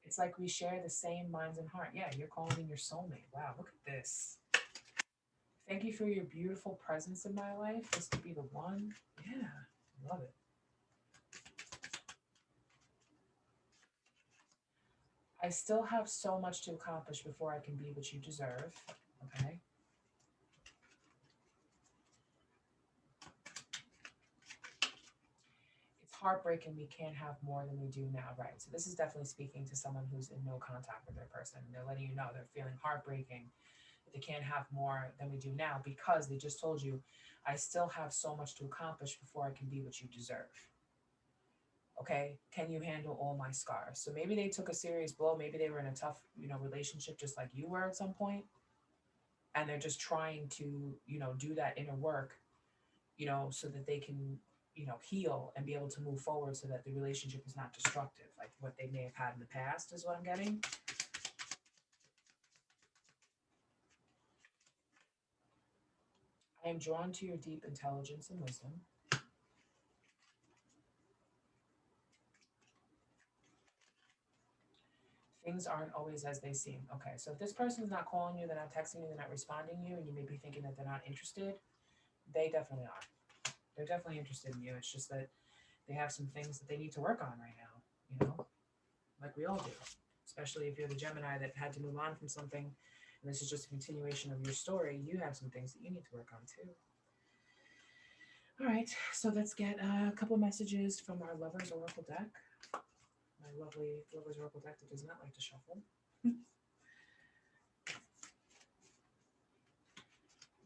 It's like we share the same minds and heart. Yeah, you're calling in your soulmate. Wow, look at this. Thank you for your beautiful presence in my life. This could be the one. Yeah, love it. I still have so much to accomplish before I can be what you deserve. Okay. It's heartbreaking we can't have more than we do now, right? So this is definitely speaking to someone who's in no contact with their person. They're letting you know they're feeling heartbreaking. They can't have more than we do now because they just told you, I still have so much to accomplish before I can be what you deserve. Okay, can you handle all my scars? So maybe they took a serious blow. Maybe they were in a tough, relationship just like you were at some point, and they're just trying to, do that inner work, so that they can, heal and be able to move forward so that the relationship is not destructive, like what they may have had in the past is what I'm getting. I am drawn to your deep intelligence and wisdom. Things aren't always as they seem. Okay, so if this person's not calling you, they're not texting you, they're not responding to you, and you may be thinking that they're not interested, they definitely are. They're definitely interested in you. It's just that they have some things that they need to work on right now, like we all do. Especially if you're the Gemini that had to move on from something, and this is just a continuation of your story, you have some things that you need to work on too. All right, so let's get a couple messages from our Lovers Oracle deck. My lovely Lovers Oracle deck that does not like to shuffle. You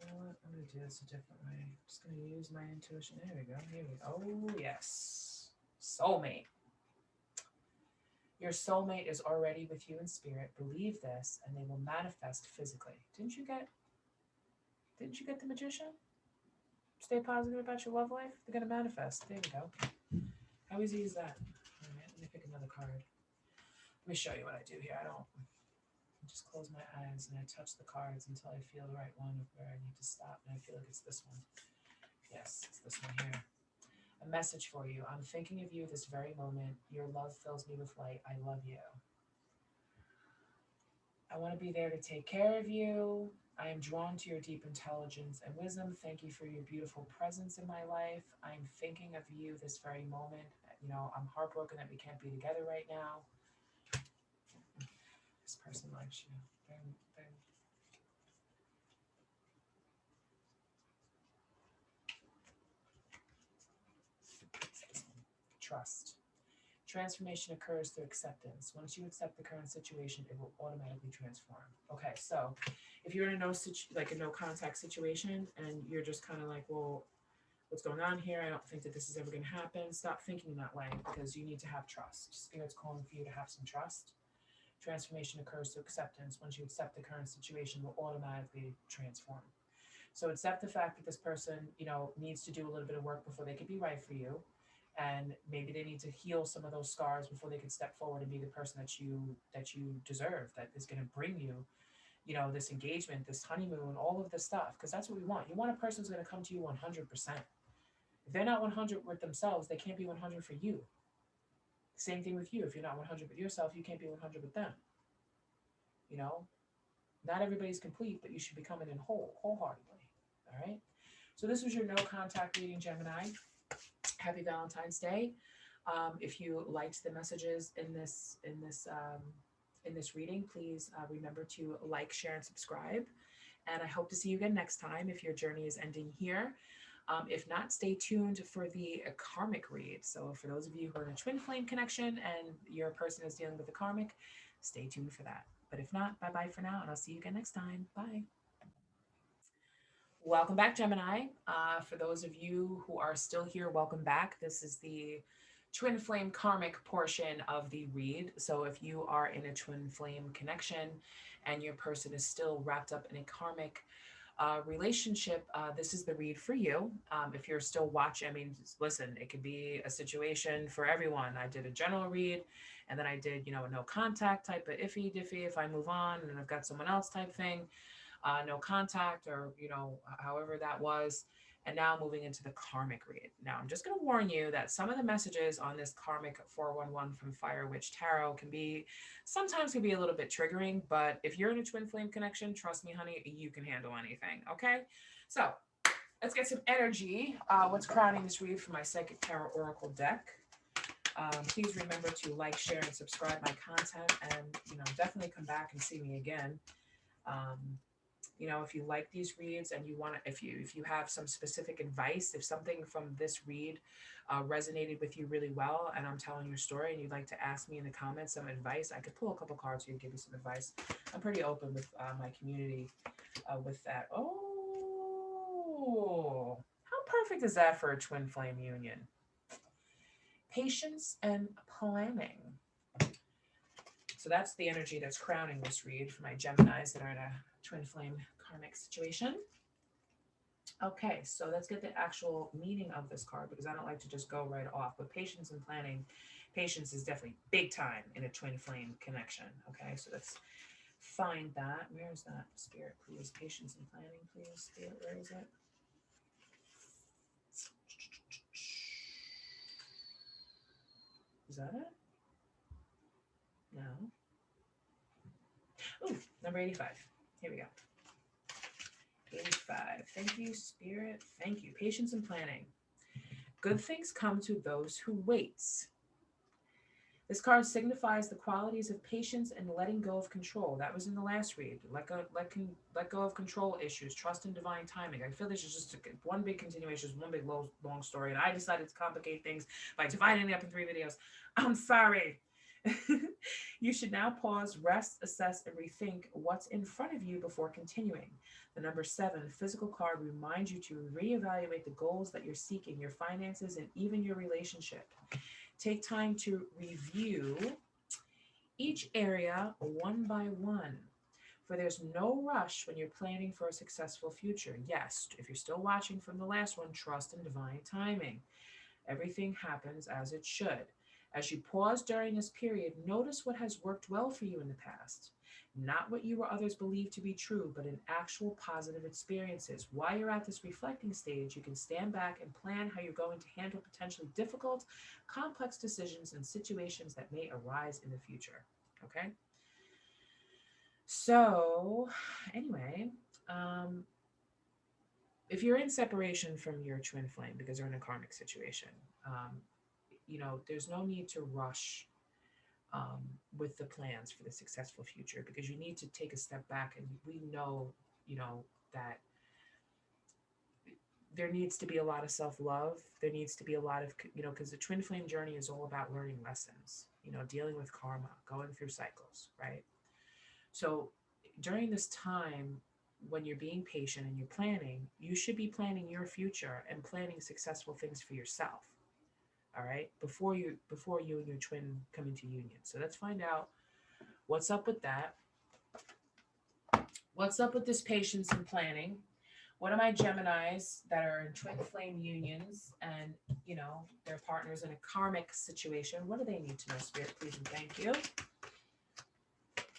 know what? I'm going to do this a different way. I'm just going to use my intuition. There we go. Here we go. Oh, yes. Soulmate. Your soulmate is already with you in spirit. Believe this, and they will manifest physically. Didn't you get the Magician? Stay positive about your love life. They're going to manifest. There we go. How easy is that? All right, let me pick another card. Let me show you what I do here. I just close my eyes and I touch the cards until I feel the right one of where I need to stop. And I feel like it's this one. Yes, it's this one here. A message for you. I'm thinking of you this very moment. Your love fills me with light. I love you. I want to be there to take care of you. I am drawn to your deep intelligence and wisdom. Thank you for your beautiful presence in my life. I'm thinking of you this very moment. You know, I'm heartbroken that we can't be together right now. This person likes you. They're trust. Transformation occurs through acceptance. Once you accept the current situation, it will automatically transform. Okay, so if you're in a no contact situation and you're just kind of like, well, what's going on here? I don't think that this is ever going to happen. Stop thinking that way, because you need to have trust. Spirit's calling for you to have some trust. Transformation occurs through acceptance. Once you accept the current situation, it will automatically transform. So accept the fact that this person, you know, needs to do a little bit of work before they can be right for you. And maybe they need to heal some of those scars before they can step forward and be the person that you deserve, that is going to bring you, you know, this engagement, this honeymoon, all of this stuff, because that's what we want. You want a person who's going to come to you 100%. If they're not 100 with themselves, they can't be 100 for you. Same thing with you. If you're not 100 with yourself, you can't be 100 with them. You know, not everybody's complete, but you should be coming in wholeheartedly. All right. So this was your no contact reading, Gemini. Happy Valentine's Day. If you liked the messages in this reading, please remember to like, share, and subscribe. And I hope to see you again next time if your journey is ending here. If not, stay tuned for the karmic read. So for those of you who are in a twin flame connection and your person is dealing with the karmic, stay tuned for that. But if not, bye-bye for now, and I'll see you again next time. Bye. Welcome back, Gemini. For those of you who are still here, welcome back. This is the Twin Flame Karmic portion of the read. So if you are in a twin flame connection and your person is still wrapped up in a karmic relationship, this is the read for you. If you're still watching, I mean, listen, it could be a situation for everyone. I did a general read, and then I did, you know, a no contact type of iffy diffy if I move on, and I've got someone else type thing. No contact, or, you know, however that was. And now moving into the karmic read. Now, I'm just going to warn you that some of the messages on this karmic 411 from Fire Witch Tarot can be, sometimes can be a little bit triggering, but if you're in a twin flame connection, trust me, honey, you can handle anything. Okay. So let's get some energy. What's crowning this read for my Psychic Tarot Oracle deck? Please remember to like, share, and subscribe my content, and, you know, definitely come back and see me again. You know, if you like these reads and you want to, if you have some specific advice, if something from this read resonated with you really well, and I'm telling your story and you'd like to ask me in the comments some advice, I could pull a couple cards here and give you some advice. I'm pretty open with my community with that. Oh, how perfect is that for a twin flame union? Patience and planning. So that's the energy that's crowning this read for my Geminis that are in a twin flame karmic situation. Okay, so let's get the actual meaning of this card, because I don't like to just go right off. But patience and planning, patience is definitely big time in a twin flame connection. Okay, so let's find that. Where is that? Spirit, please. Patience and planning, please. Spirit, where is it? Is that it? No. Ooh, number 85. Here we go. 85. Thank you, Spirit. Thank you. Patience and planning. Good things come to those who wait. This card signifies the qualities of patience and letting go of control. That was in the last read. Let go of control issues. Trust in divine timing. I feel this is just one big continuation, one big long story, and I decided to complicate things by dividing it up in 3 videos. I'm sorry. You should now pause, rest, assess, and rethink what's in front of you before continuing. The number 7 physical card reminds you to reevaluate the goals that you're seeking, your finances, and even your relationship. Take time to review each area one by one, for there's no rush when you're planning for a successful future. Yes, if you're still watching from the last one, trust in divine timing. Everything happens as it should. As you pause during this period, notice what has worked well for you in the past. Not what you or others believe to be true, but in actual positive experiences. While you're at this reflecting stage, you can stand back and plan how you're going to handle potentially difficult, complex decisions and situations that may arise in the future. Okay? So, anyway, if you're in separation from your twin flame because you're in a karmic situation, um, there's no need to rush um, with the plans for the successful future, because you need to take a step back, and we know, that there needs to be a lot of self-love. There needs to be a lot of, because the twin flame journey is all about learning lessons, dealing with karma, going through cycles, right? So during this time, when you're being patient and you're planning, you should be planning your future and planning successful things for yourself. All right, before you and your twin come into union. So let's find out what's up with that. What's up with this patience and planning? What are my Geminis that are in twin flame unions and, their partners in a karmic situation? What do they need to know, Spirit, please and thank you?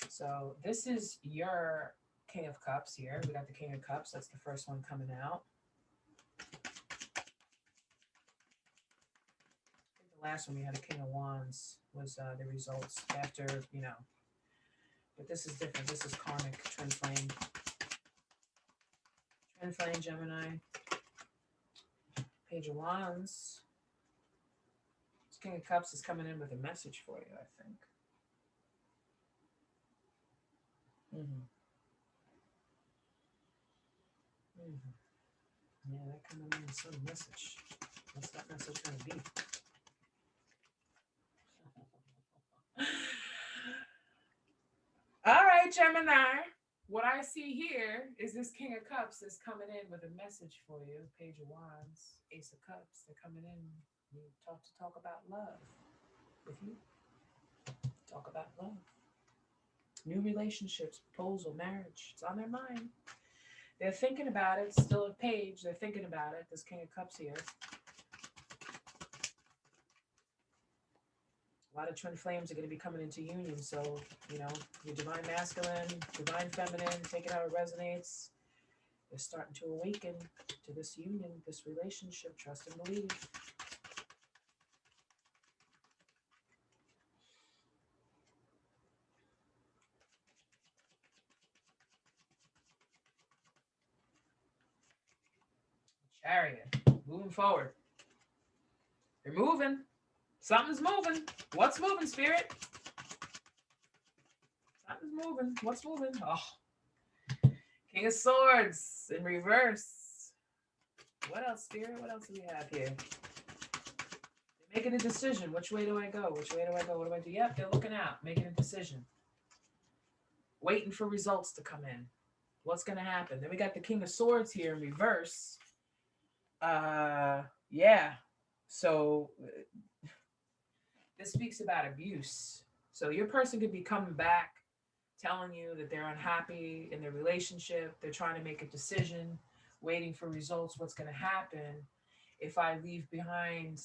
So this is your King of Cups here. We got the King of Cups. That's the first one coming out. I think the last one we had a King of Wands was the results after, but this is different. This is karmic, twin flame. Twin flame, Gemini. Page of Wands. This King of Cups is coming in with a message for you, I think. Yeah, that coming in with some message. What's that message going to be? All right, Gemini. What I see here is this King of Cups is coming in with a message for you. Page of Wands, Ace of Cups. They're coming in. You talk about love with you. Talk about love. New relationships, proposal, marriage. It's on their mind. They're thinking about it. Still a page. They're thinking about it. This King of Cups here. A lot of twin flames are going to be coming into union. So, your divine masculine, divine feminine, take it how it resonates. They're starting to awaken to this union, this relationship. Trust and believe. Chariot, moving forward. They're moving. Something's moving. What's moving, Spirit? Something's moving. What's moving? Oh, King of Swords in reverse. What else, Spirit? What else do we have here? They're making a decision. Which way do I go? Which way do I go? What do I do? Yep, they're looking out, making a decision. Waiting for results to come in. What's going to happen? Then we got the King of Swords here in reverse. Yeah. So this speaks about abuse. So your person could be coming back, telling you that they're unhappy in their relationship. They're trying to make a decision, waiting for results. What's going to happen if I leave behind?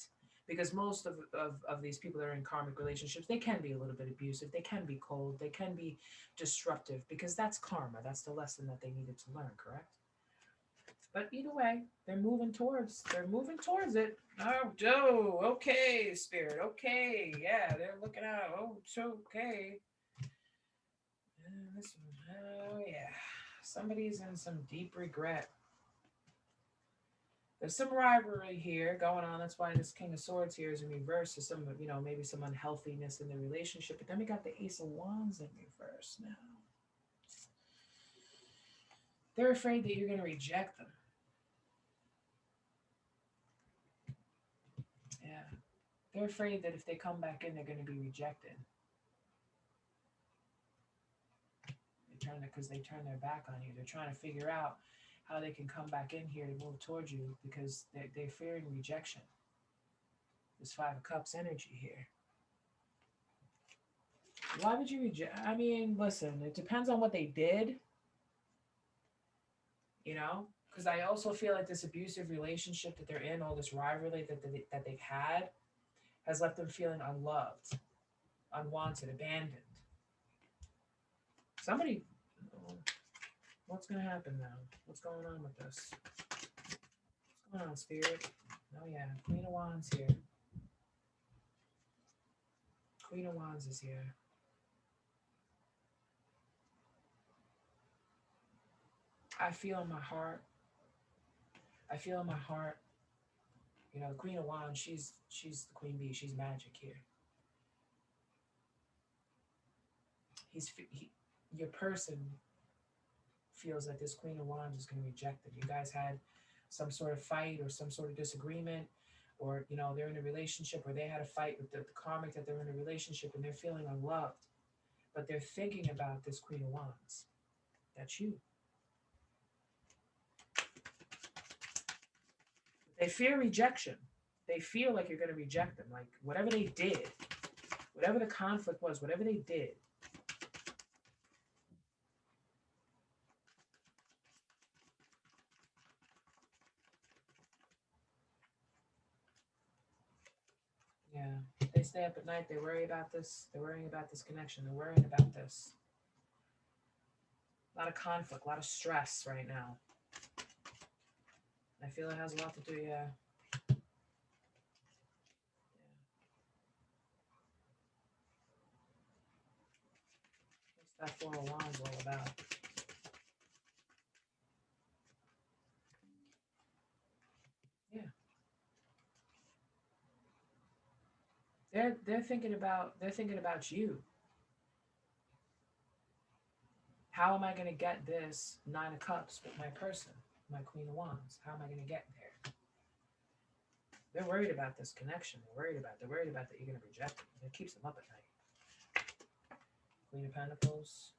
Because most of these people that are in karmic relationships, they can be a little bit abusive. They can be cold. They can be disruptive, because that's karma. That's the lesson that they needed to learn, correct? But either way, they're moving towards it. Oh, Joe, okay, Spirit, okay, yeah, they're looking out. Oh, it's okay. This one, oh yeah, somebody's in some deep regret. There's some rivalry here going on. That's why this King of Swords here is in reverse. There's some, maybe some unhealthiness in the relationship. But then we got the Ace of Wands in reverse now. They're afraid that you're going to reject them. Yeah. They're afraid that if they come back in, they're going to be rejected. Because they turn their back on you. They're trying to figure out how they can come back in here to move towards you, because they're fearing rejection. This Five of Cups energy here. Why would you reject? I mean, listen, it depends on what they did. Because I also feel like this abusive relationship that they're in, all this rivalry that they've had, has left them feeling unloved, unwanted, abandoned. Somebody, what's going to happen now? What's going on with this? What's going on, Spirit? Oh, yeah, Queen of Wands here. Queen of Wands is here. I feel in my heart. I feel in my heart. You know, the Queen of Wands. She's the queen bee. She's magic here. Your person feels that this Queen of Wands is going to reject them. You guys had some sort of fight or some sort of disagreement, or you know they're in a relationship, or they had a fight with the karmic that they're in a relationship, and they're feeling unloved, but they're thinking about this Queen of Wands. That's you. They fear rejection. They feel like you're going to reject them. Like whatever they did, whatever the conflict was, whatever they did. Yeah. They stay up at night. They worry about this. They're worrying about this connection. They're worrying about this. A lot of conflict, a lot of stress right now. I feel it has a lot to do, yeah. What's that Four of Wands all about? Yeah. They're thinking about you. How am I going to get this Nine of Cups with my person, my Queen of Wands? How am I going to get there? They're worried about this connection. They're worried about that you're going to reject them. It keeps them up at night. Queen of Pentacles.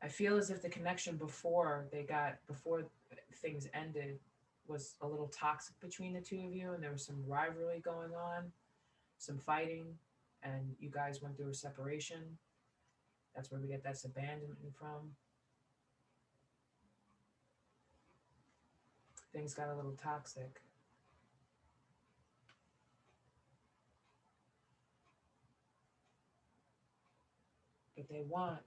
I feel as if the connection before things ended was a little toxic between the two of you, and there was some rivalry going on, some fighting, and you guys went through a separation. That's where we get that abandonment from. Things got a little toxic. But they want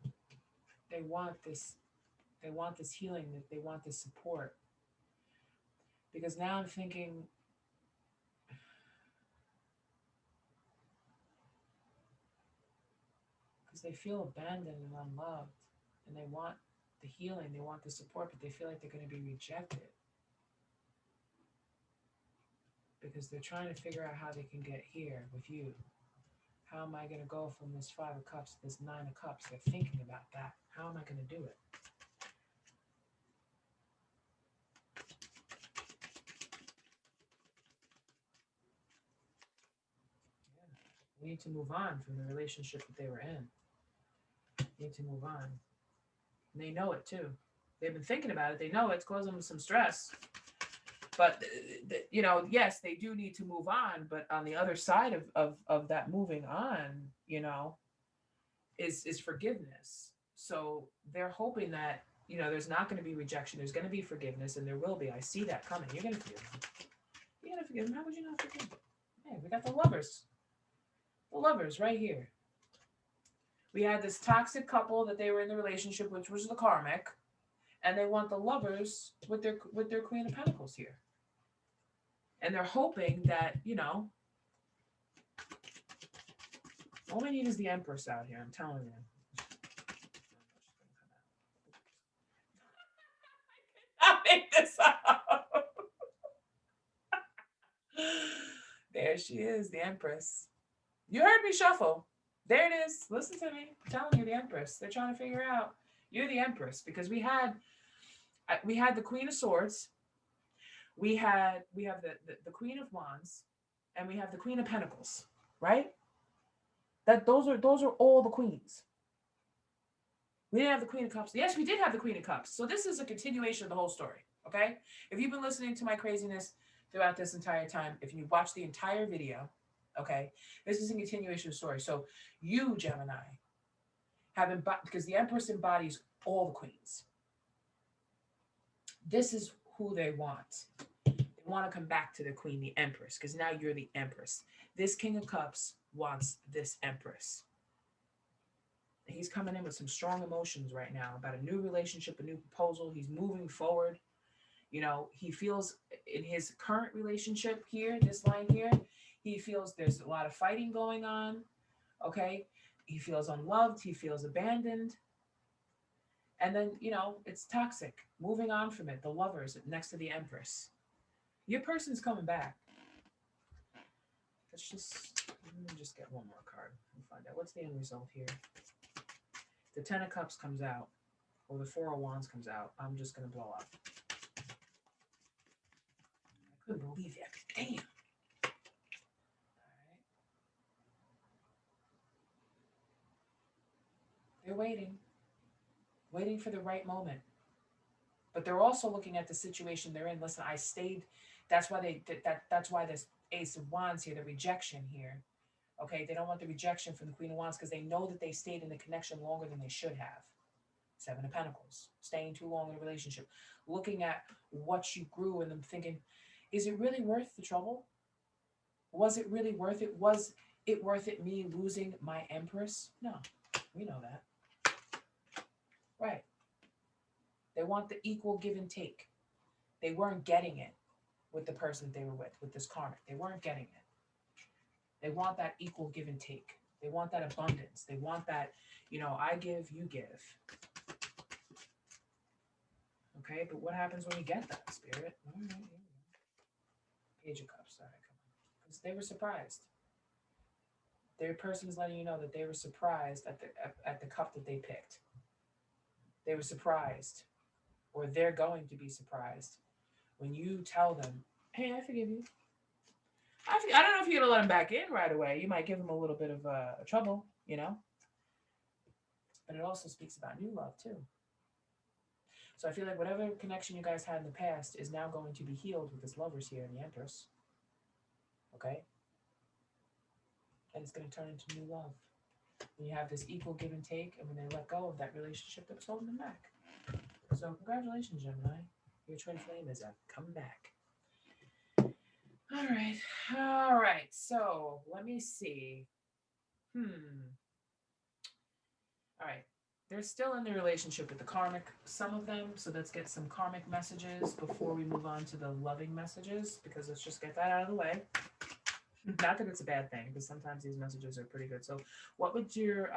this healing, that they want this support. Because now I'm thinking, because they feel abandoned and unloved, and they want the healing, they want the support, but they feel like they're going to be rejected. Because they're trying to figure out how they can get here with you. How am I going to go from this Five of Cups to this Nine of Cups? They're thinking about that. How am I going to do it? We need to move on from the relationship that they were in. We need to move on. And they know it too. They've been thinking about it. They know it's causing them some stress. But, you know, yes, they do need to move on. But on the other side of that moving on, you know, is forgiveness. So they're hoping that, you know, there's not going to be rejection. There's going to be forgiveness, and there will be. I see that coming. You're going to forgive them. You're going to forgive them. How would you not forgive them? Hey, we got the lovers. The lovers right here. We had this toxic couple that they were in the relationship, which was the karmic, and they want the lovers with their Queen of Pentacles here. And they're hoping that, you know, all we need is the Empress out here, I'm telling you. I make this up. There she is, the Empress. You heard me shuffle. There it is. Listen to me. I'm telling you, the Empress. They're trying to figure out you're the Empress, because we had the Queen of Swords, we have the Queen of Wands, and we have the Queen of Pentacles, right? That those are all the queens. We didn't have the Queen of Cups. Yes, we did have the Queen of Cups. So this is a continuation of the whole story. Okay? If you've been listening to my craziness throughout this entire time, if you watch the entire video, okay, this is a continuation of the story. So you, Gemini, because the Empress embodies all the queens. This is who they want. They want to come back to the Queen, the Empress, because now you're the Empress. This King of Cups wants this Empress. He's coming in with some strong emotions right now about a new relationship, a new proposal. He's moving forward. He feels in his current relationship here, this line here, he feels there's a lot of fighting going on. Okay. He feels unloved. He feels abandoned. And then, it's toxic. Moving on from it. The lovers next to the Empress. Your person's coming back. Let me just get one more card and find out what's the end result here. The Ten of Cups comes out, or the Four of Wands comes out. I'm just going to blow up. I couldn't believe it. Damn. All right. They're waiting for the right moment. But they're also looking at the situation they're in. Listen, I stayed. That's why that's why this Ace of Wands here, the rejection here. Okay, they don't want the rejection from the Queen of Wands because they know that they stayed in the connection longer than they should have. Seven of Pentacles, staying too long in a relationship, looking at what you grew and them thinking, is it really worth the trouble? Was it really worth it? Was it worth it me losing my Empress? No, we know that. Right. They want the equal give and take. They weren't getting it with the person they were with this karmic. They weren't getting it. They want that equal give and take. They want that abundance. They want that, I give, you give. Okay, but what happens when you get that, Spirit? All right, here we go. Page of Cups. All right, come on. Because they were surprised. Their person is letting you know that they were surprised at the cup that they picked. They were surprised, or they're going to be surprised when you tell them, hey, I forgive you. I don't know if you're going to let them back in right away. You might give them a little bit of trouble, But it also speaks about new love, too. So I feel like whatever connection you guys had in the past is now going to be healed with this Lovers here and the Empress. Okay? And it's going to turn into new love. And you have this equal give and take, and when they let go of that relationship that was holding them back. So congratulations, Gemini. Your twin flame is come back. All right. So let me see. All right. They're still in the relationship with the karmic, some of them. So let's get some karmic messages before we move on to the loving messages, because let's just get that out of the way. Not that it's a bad thing, because sometimes these messages are pretty good. So what would your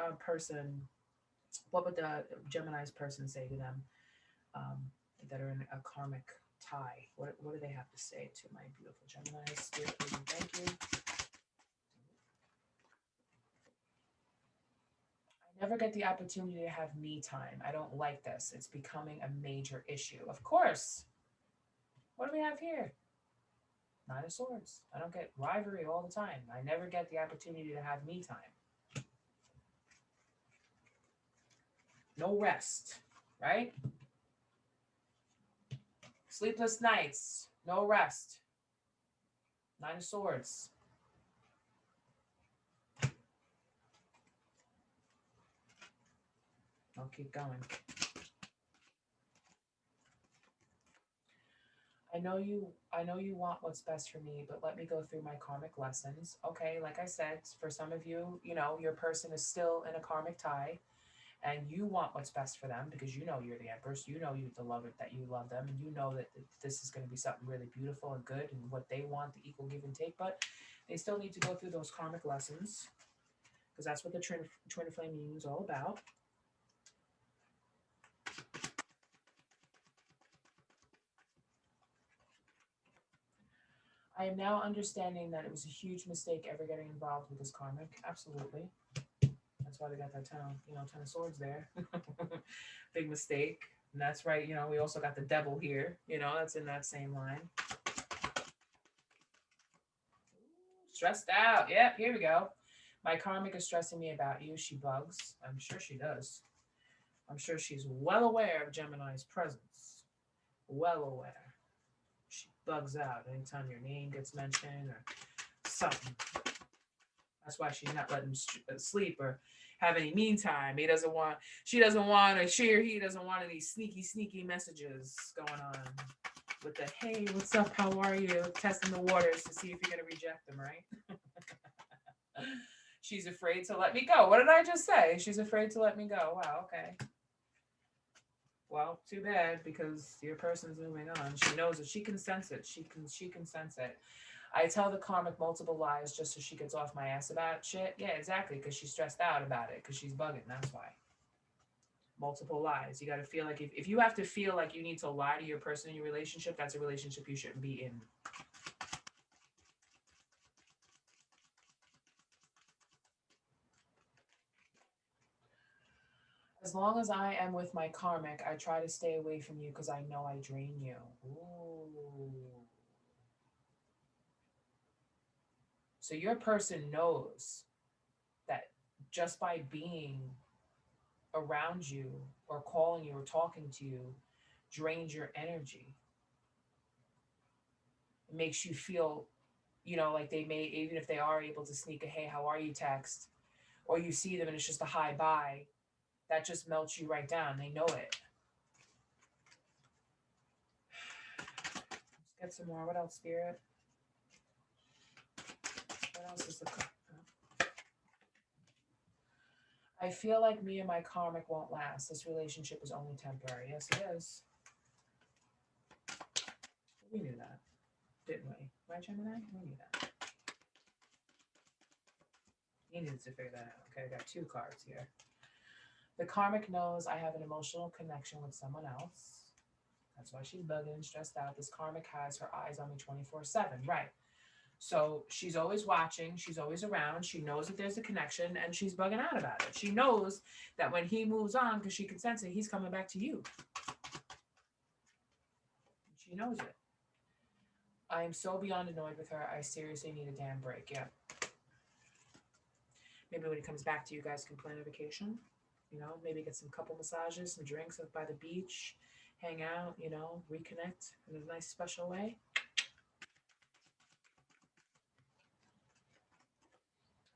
what would the Gemini's person say to them that are in a karmic tie? What do they have to say to my beautiful Gemini? Spirit, please and thank you. I never get the opportunity to have me time. I don't like this. It's becoming a major issue. Of course. What do we have here? Nine of Swords. I don't get rivalry all the time. I never get the opportunity to have me time. No rest, right? Sleepless nights, no rest. Nine of Swords. I'll keep going. I know you want what's best for me, but let me go through my karmic lessons. Okay, like I said, for some of you, your person is still in a karmic tie, and you want what's best for them because you're the Empress. You love it, that you love them, and you know that this is going to be something really beautiful and good, and what they want, the equal give and take. But they still need to go through those karmic lessons, because that's what the twin flame union is all about. I am now understanding that it was a huge mistake ever getting involved with this karmic. Absolutely. That's why they got that Ten of Swords there. Big mistake. And that's right. We also got the Devil here. That's in that same line. Stressed out. Yep, here we go. My karmic is stressing me about you. She bugs. I'm sure she does. I'm sure she's well aware of Gemini's presence. Well aware. She bugs out anytime your name gets mentioned or something. That's why she's not letting him sleep or have any mean time. She doesn't want any sneaky messages going on with the, hey, what's up? How are you? Testing the waters to see if you're going to reject them, right? She's afraid to let me go. What did I just say? She's afraid to let me go. Wow, okay. Well, too bad, because your person's moving on. She knows it. She can sense it. She can sense it. I tell the karmic multiple lies just so she gets off my ass about shit. Yeah, exactly, because she's stressed out about it, because she's bugging. That's why. Multiple lies. You got to feel like if you have to feel like you need to lie to your person in your relationship, that's a relationship you shouldn't be in. As long as I am with my karmic, I try to stay away from you because I know I drain you. Ooh. So your person knows that just by being around you or calling you or talking to you drains your energy. It makes you feel, like they may, even if they are able to sneak a hey, how are you text, or you see them and it's just a hi bye, that just melts you right down. They know it. Let's get some more. What else, Spirit? What else is the. I feel like me and my karmic won't last. This relationship is only temporary. Yes, it is. We knew that, didn't we? Right, Gemini? We knew that. You needed to figure that out. Okay, I got two cards here. The karmic knows I have an emotional connection with someone else. That's why she's bugging and stressed out. This karmic has her eyes on me 24/7. Right. So she's always watching. She's always around. She knows that there's a connection and she's bugging out about it. She knows that when he moves on, because she can sense it, he's coming back to you. She knows it. I am so beyond annoyed with her. I seriously need a damn break. Yeah. Maybe when he comes back to you guys can plan a vacation. Maybe get some couple massages, some drinks up by the beach, hang out, reconnect in a nice special way.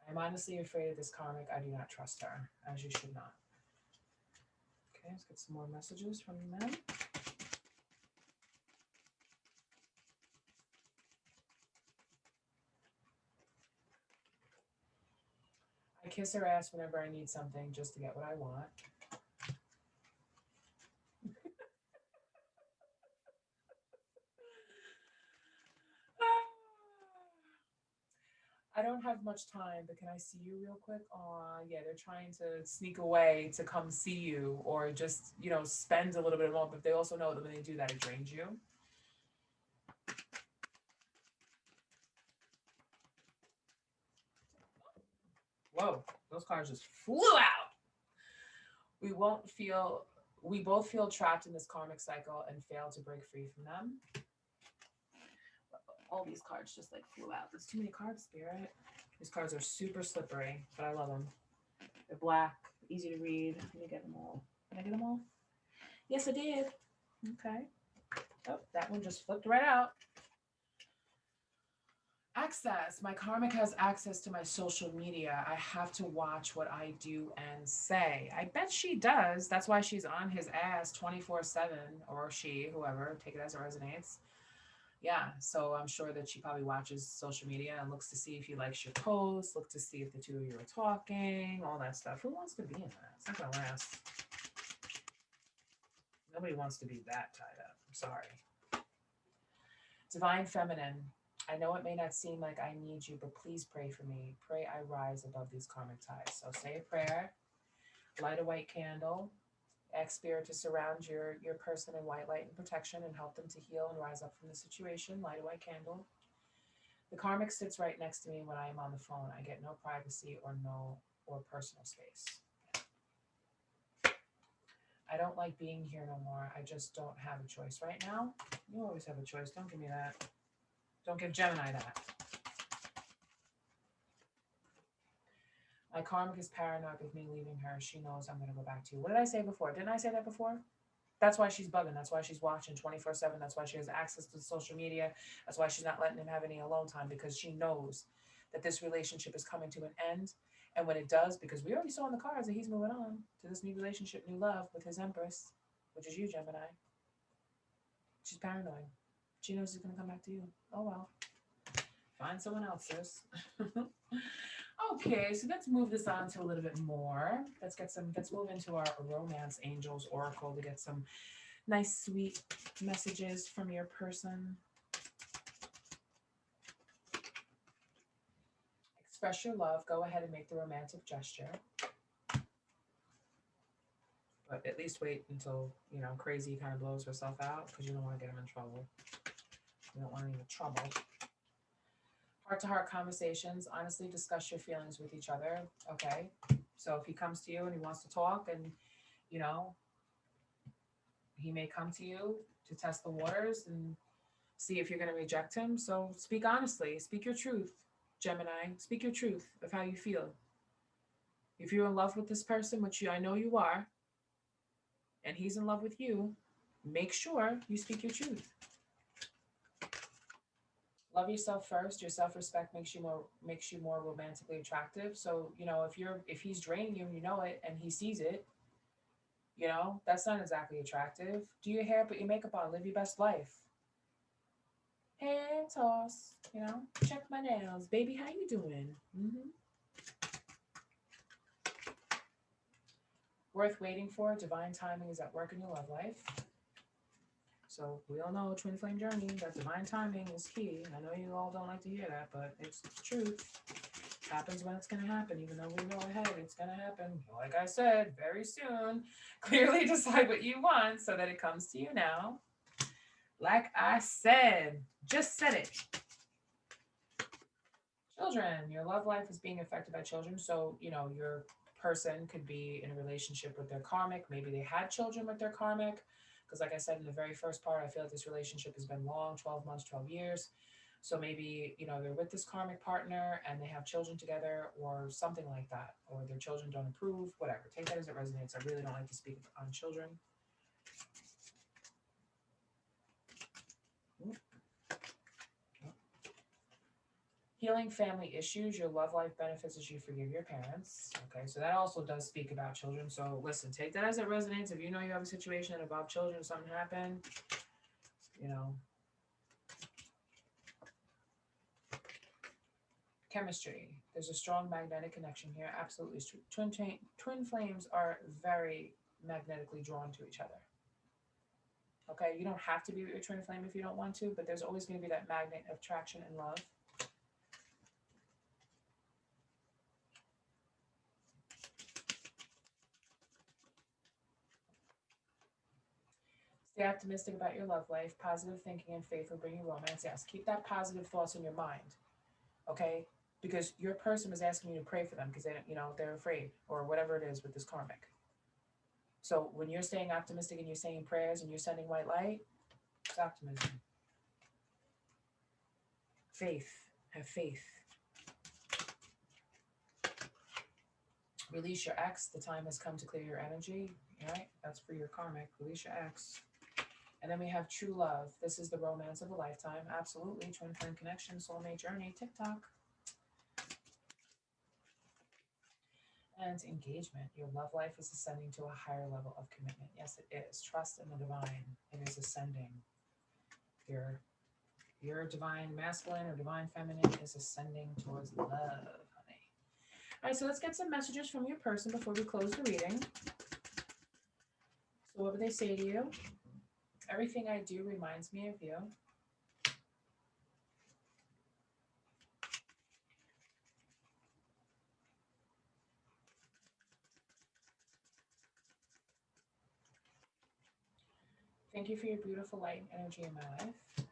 I'm honestly afraid of this karmic. I do not trust her, as you should not. Okay, let's get some more messages from them. I kiss her ass whenever I need something just to get what I want. I don't have much time, but can I see you real quick? Yeah, they're trying to sneak away to come see you or just, spend a little bit more, but they also know that when they do that, it drains you. Whoa, those cards just flew out. We won't feel, we both feel trapped in this karmic cycle and fail to break free from them. All these cards just like flew out. There's too many cards, Spirit. These cards are super slippery, but I love them. They're black, easy to read. Let me get them all. Did I get them all? Yes, I did. Okay. Oh, that one just flipped right out. Access. My karmic has access to my social media. I have to watch what I do and say. I bet she does. That's why she's on his ass 24/7, or she, whoever, take it as it resonates. Yeah, so I'm sure that she probably watches social media and looks to see if he likes your posts, look to see if the two of you are talking, all that stuff. Who wants to be in that? It's not gonna last. Nobody wants to be that tied up. I'm sorry. Divine Feminine. I know it may not seem like I need you, but please pray for me. Pray I rise above these karmic ties. So say a prayer, light a white candle, ask Spirit to surround your person in white light and protection and help them to heal and rise up from the situation. Light a white candle. The karmic sits right next to me when I am on the phone. I get no privacy or personal space. I don't like being here no more. I just don't have a choice right now. You always have a choice. Don't give me that. Don't give Gemini that. My karmic is paranoid with me leaving her. She knows I'm going to go back to you. What did I say before? Didn't I say that before? That's why she's bugging. That's why she's watching 24/7. That's why she has access to social media. That's why she's not letting him have any alone time, because she knows that this relationship is coming to an end. And when it does, because we already saw in the cards that he's moving on to this new relationship, new love with his Empress, which is you, Gemini. She's paranoid. She knows he's going to come back to you. Oh, well. Find someone else, sis. Okay, so let's move this on to a little bit more. Let's move into our romance angels oracle to get some nice, sweet messages from your person. Express your love. Go ahead and make the romantic gesture. But at least wait until, crazy kind of blows herself out because you don't want to get him in trouble. You don't want any trouble. Heart-to-heart conversations. Honestly discuss your feelings with each other, okay? So if he comes to you and he wants to talk and, you know, he may come to you to test the waters and see if you're going to reject him. So speak honestly. Speak your truth, Gemini. Speak your truth of how you feel. If you're in love with this person, which I know you are, and he's in love with you, make sure you speak your truth. Love yourself first. Your self-respect makes you more romantically attractive. So, if he's draining you and you know it and he sees it, that's not exactly attractive. Do your hair, put your makeup on, live your best life. Hand toss, check my nails. Baby, how you doing? Worth waiting for. Divine timing is at work in your love life. So we all know Twin Flame Journey, that divine timing is key. I know you all don't like to hear that, but it's the truth. Happens when it's going to happen, even though we know ahead it's going to happen. Like I said, very soon. Clearly decide what you want so that it comes to you now. Like I said, just said it. Children, your love life is being affected by children. So, your person could be in a relationship with their karmic. Maybe they had children with their karmic. Because like I said in the very first part, I feel like this relationship has been long, 12 months, 12 years. So maybe, they're with this karmic partner and they have children together or something like that. Or their children don't approve, whatever. Take that as it resonates. I really don't like to speak on children. Healing family issues, your love life benefits as you forgive your parents. Okay, so that also does speak about children. So listen, take that as it resonates. If you know you have a situation that involves children, something happened, Chemistry. There's a strong magnetic connection here. Absolutely. Twin flames are very magnetically drawn to each other. Okay, you don't have to be with your twin flame if you don't want to, but there's always going to be that magnet of attraction and love. Stay optimistic about your love life. Positive thinking and faith will bring you romance. Yes, keep that positive thoughts in your mind. Okay? Because your person was asking you to pray for them because they're afraid or whatever it is with this karmic. So when you're staying optimistic and you're saying prayers and you're sending white light, it's optimism. Faith. Have faith. Release your ex. The time has come to clear your energy. Right? That's for your karmic. Release your ex. And then we have true love. This is the romance of a lifetime. Absolutely. Twin flame connection, soulmate journey, TikTok. And engagement. Your love life is ascending to a higher level of commitment. Yes, it is. Trust in the divine. It is ascending. Your divine masculine or divine feminine is ascending towards love, honey. All right, so let's get some messages from your person before we close the reading. So what would they say to you? Everything I do reminds me of you. Thank you for your beautiful light and energy in my life. So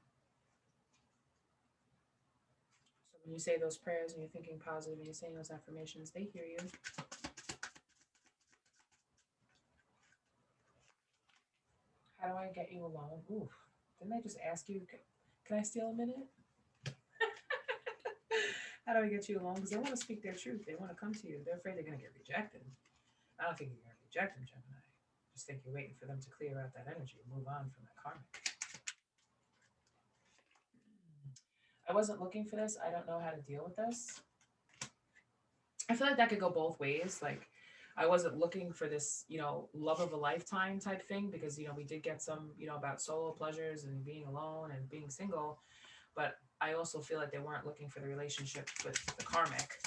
when you say those prayers and you're thinking positive and you're saying those affirmations, they hear you. How do I get you alone? Ooh, didn't I just ask you, can I steal a minute? How do I get you alone? Because they want to speak their truth. They want to come to you. They're afraid they're going to get rejected. I don't think you're going to reject them, Gemini. I just think you're waiting for them to clear out that energy and move on from that karmic. I wasn't looking for this. I don't know how to deal with this. I feel like that could go both ways. Like, I wasn't looking for this, love of a lifetime type thing because, we did get some, about solo pleasures and being alone and being single. But I also feel like they weren't looking for the relationship with the karmic.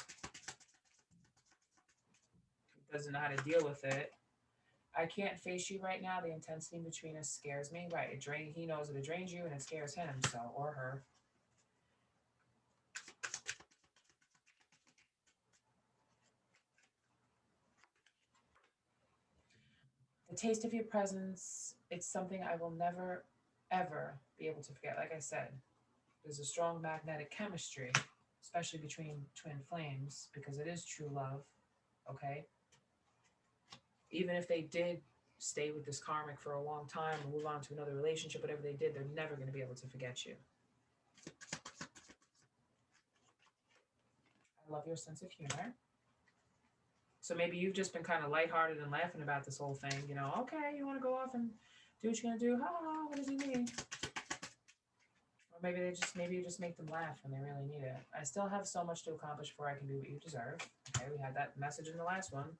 doesn't know how to deal with it. I can't face you right now. The intensity between us scares me. Right. He knows that it drains you and it scares him, so, or her. The taste of your presence, it's something I will never, ever be able to forget. Like I said, there's a strong magnetic chemistry, especially between twin flames, because it is true love. Okay. Even if they did stay with this karmic for a long time or move on to another relationship, whatever they did, they're never going to be able to forget you. I love your sense of humor. So maybe you've just been kind of lighthearted and laughing about this whole thing. You know, okay, you want to go off and do what you're going to do. Ha ha, what does he mean? Or maybe you just make them laugh when they really need it. I still have so much to accomplish before I can do what you deserve. Okay, we had that message in the last one.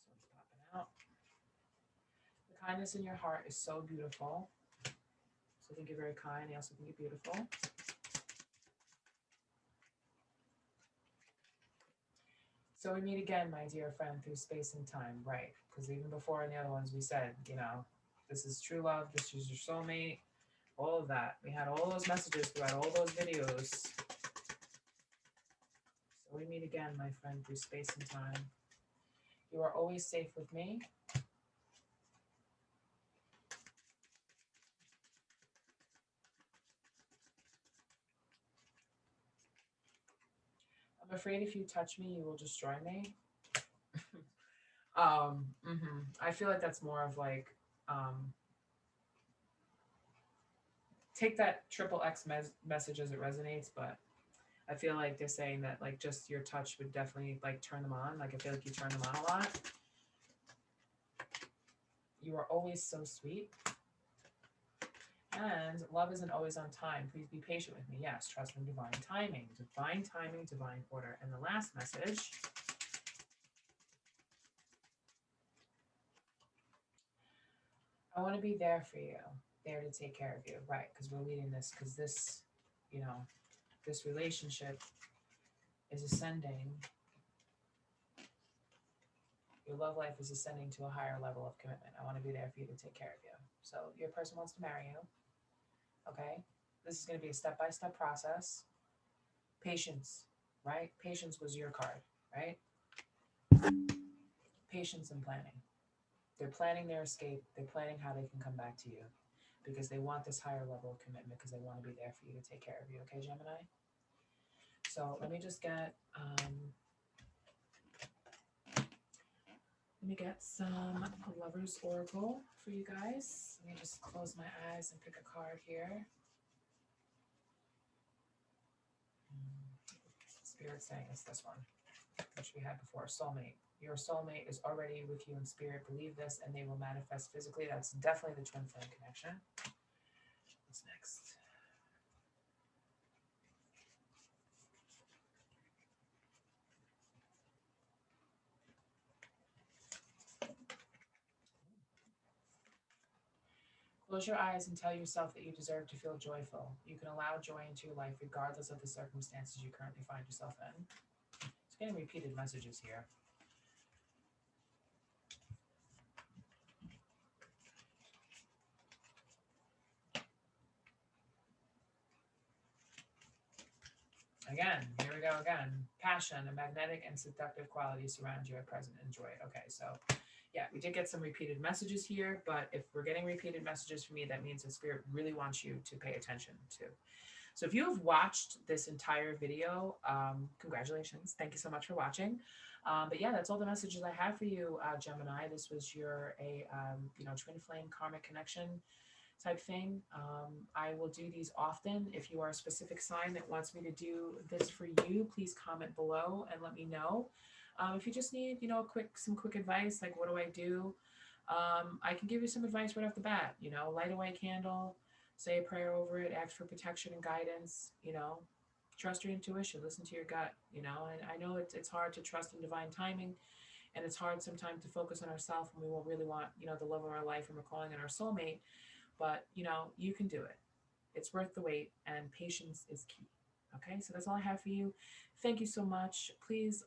So it's popping out. The kindness in your heart is so beautiful. So I think you're very kind. I also think you're beautiful. So we meet again, my dear friend, through space and time, right? Because even before in the other ones, we said, you know, this is true love, this is your soulmate, all of that. We had all those messages throughout all those videos. So we meet again, my friend, through space and time. You are always safe with me. I'm afraid if you touch me, you will destroy me. I feel like that's more of like, take that triple X message as it resonates, but I feel like they're saying that like just your touch would definitely like turn them on. Like I feel like you turn them on a lot. You are always so sweet. And love isn't always on time. Please be patient with me. Yes, trust in divine timing. Divine timing, divine order. And the last message. I want to be there for you. There to take care of you. Right, because we're leading this, because this, you know, this relationship is ascending. Your love life is ascending to a higher level of commitment. I want to be there for you to take care of you. So your person wants to marry you. Okay? This is going to be a step-by-step process. Patience, right? Patience was your card, right? Patience and planning. They're planning their escape. They're planning how they can come back to you because they want this higher level of commitment because they want to be there for you to take care of you. Okay, Gemini? So let me just get some Lover's Oracle for you guys. Let me just close my eyes and pick a card here. Spirit saying it's this one, which we had before, soulmate. Your soulmate is already with you in spirit. Believe this and they will manifest physically. That's definitely the twin flame connection. What's next? Close your eyes and tell yourself that you deserve to feel joyful. You can allow joy into your life regardless of the circumstances you currently find yourself in. It's getting repeated messages here. Again, here we go again. Passion, a magnetic and seductive quality surrounds you at present. Enjoy. Okay, so yeah, we did get some repeated messages here, but if we're getting repeated messages from me, that means that Spirit really wants you to pay attention to. So if you have watched this entire video, congratulations. Thank you so much for watching. But yeah, that's all the messages I have for you, Gemini. This was your twin flame karmic connection type thing. I will do these often. If you are a specific sign that wants me to do this for you, please comment below and let me know. If you just need, some quick advice, like what do I do? I can give you some advice right off the bat. Light a white candle, say a prayer over it, ask for protection and guidance. Trust your intuition, listen to your gut. And I know it's hard to trust in divine timing, and it's hard sometimes to focus on ourselves when we won't really want, the love of our life and we're calling on our soulmate. But, you can do it. It's worth the wait, and patience is key. Okay, so that's all I have for you. Thank you so much. Please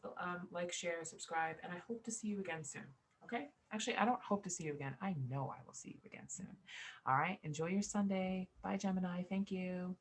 like, share, subscribe, and I hope to see you again soon. Okay? Actually, I don't hope to see you again. I know I will see you again soon. All right. Enjoy your Sunday. Bye, Gemini. Thank you.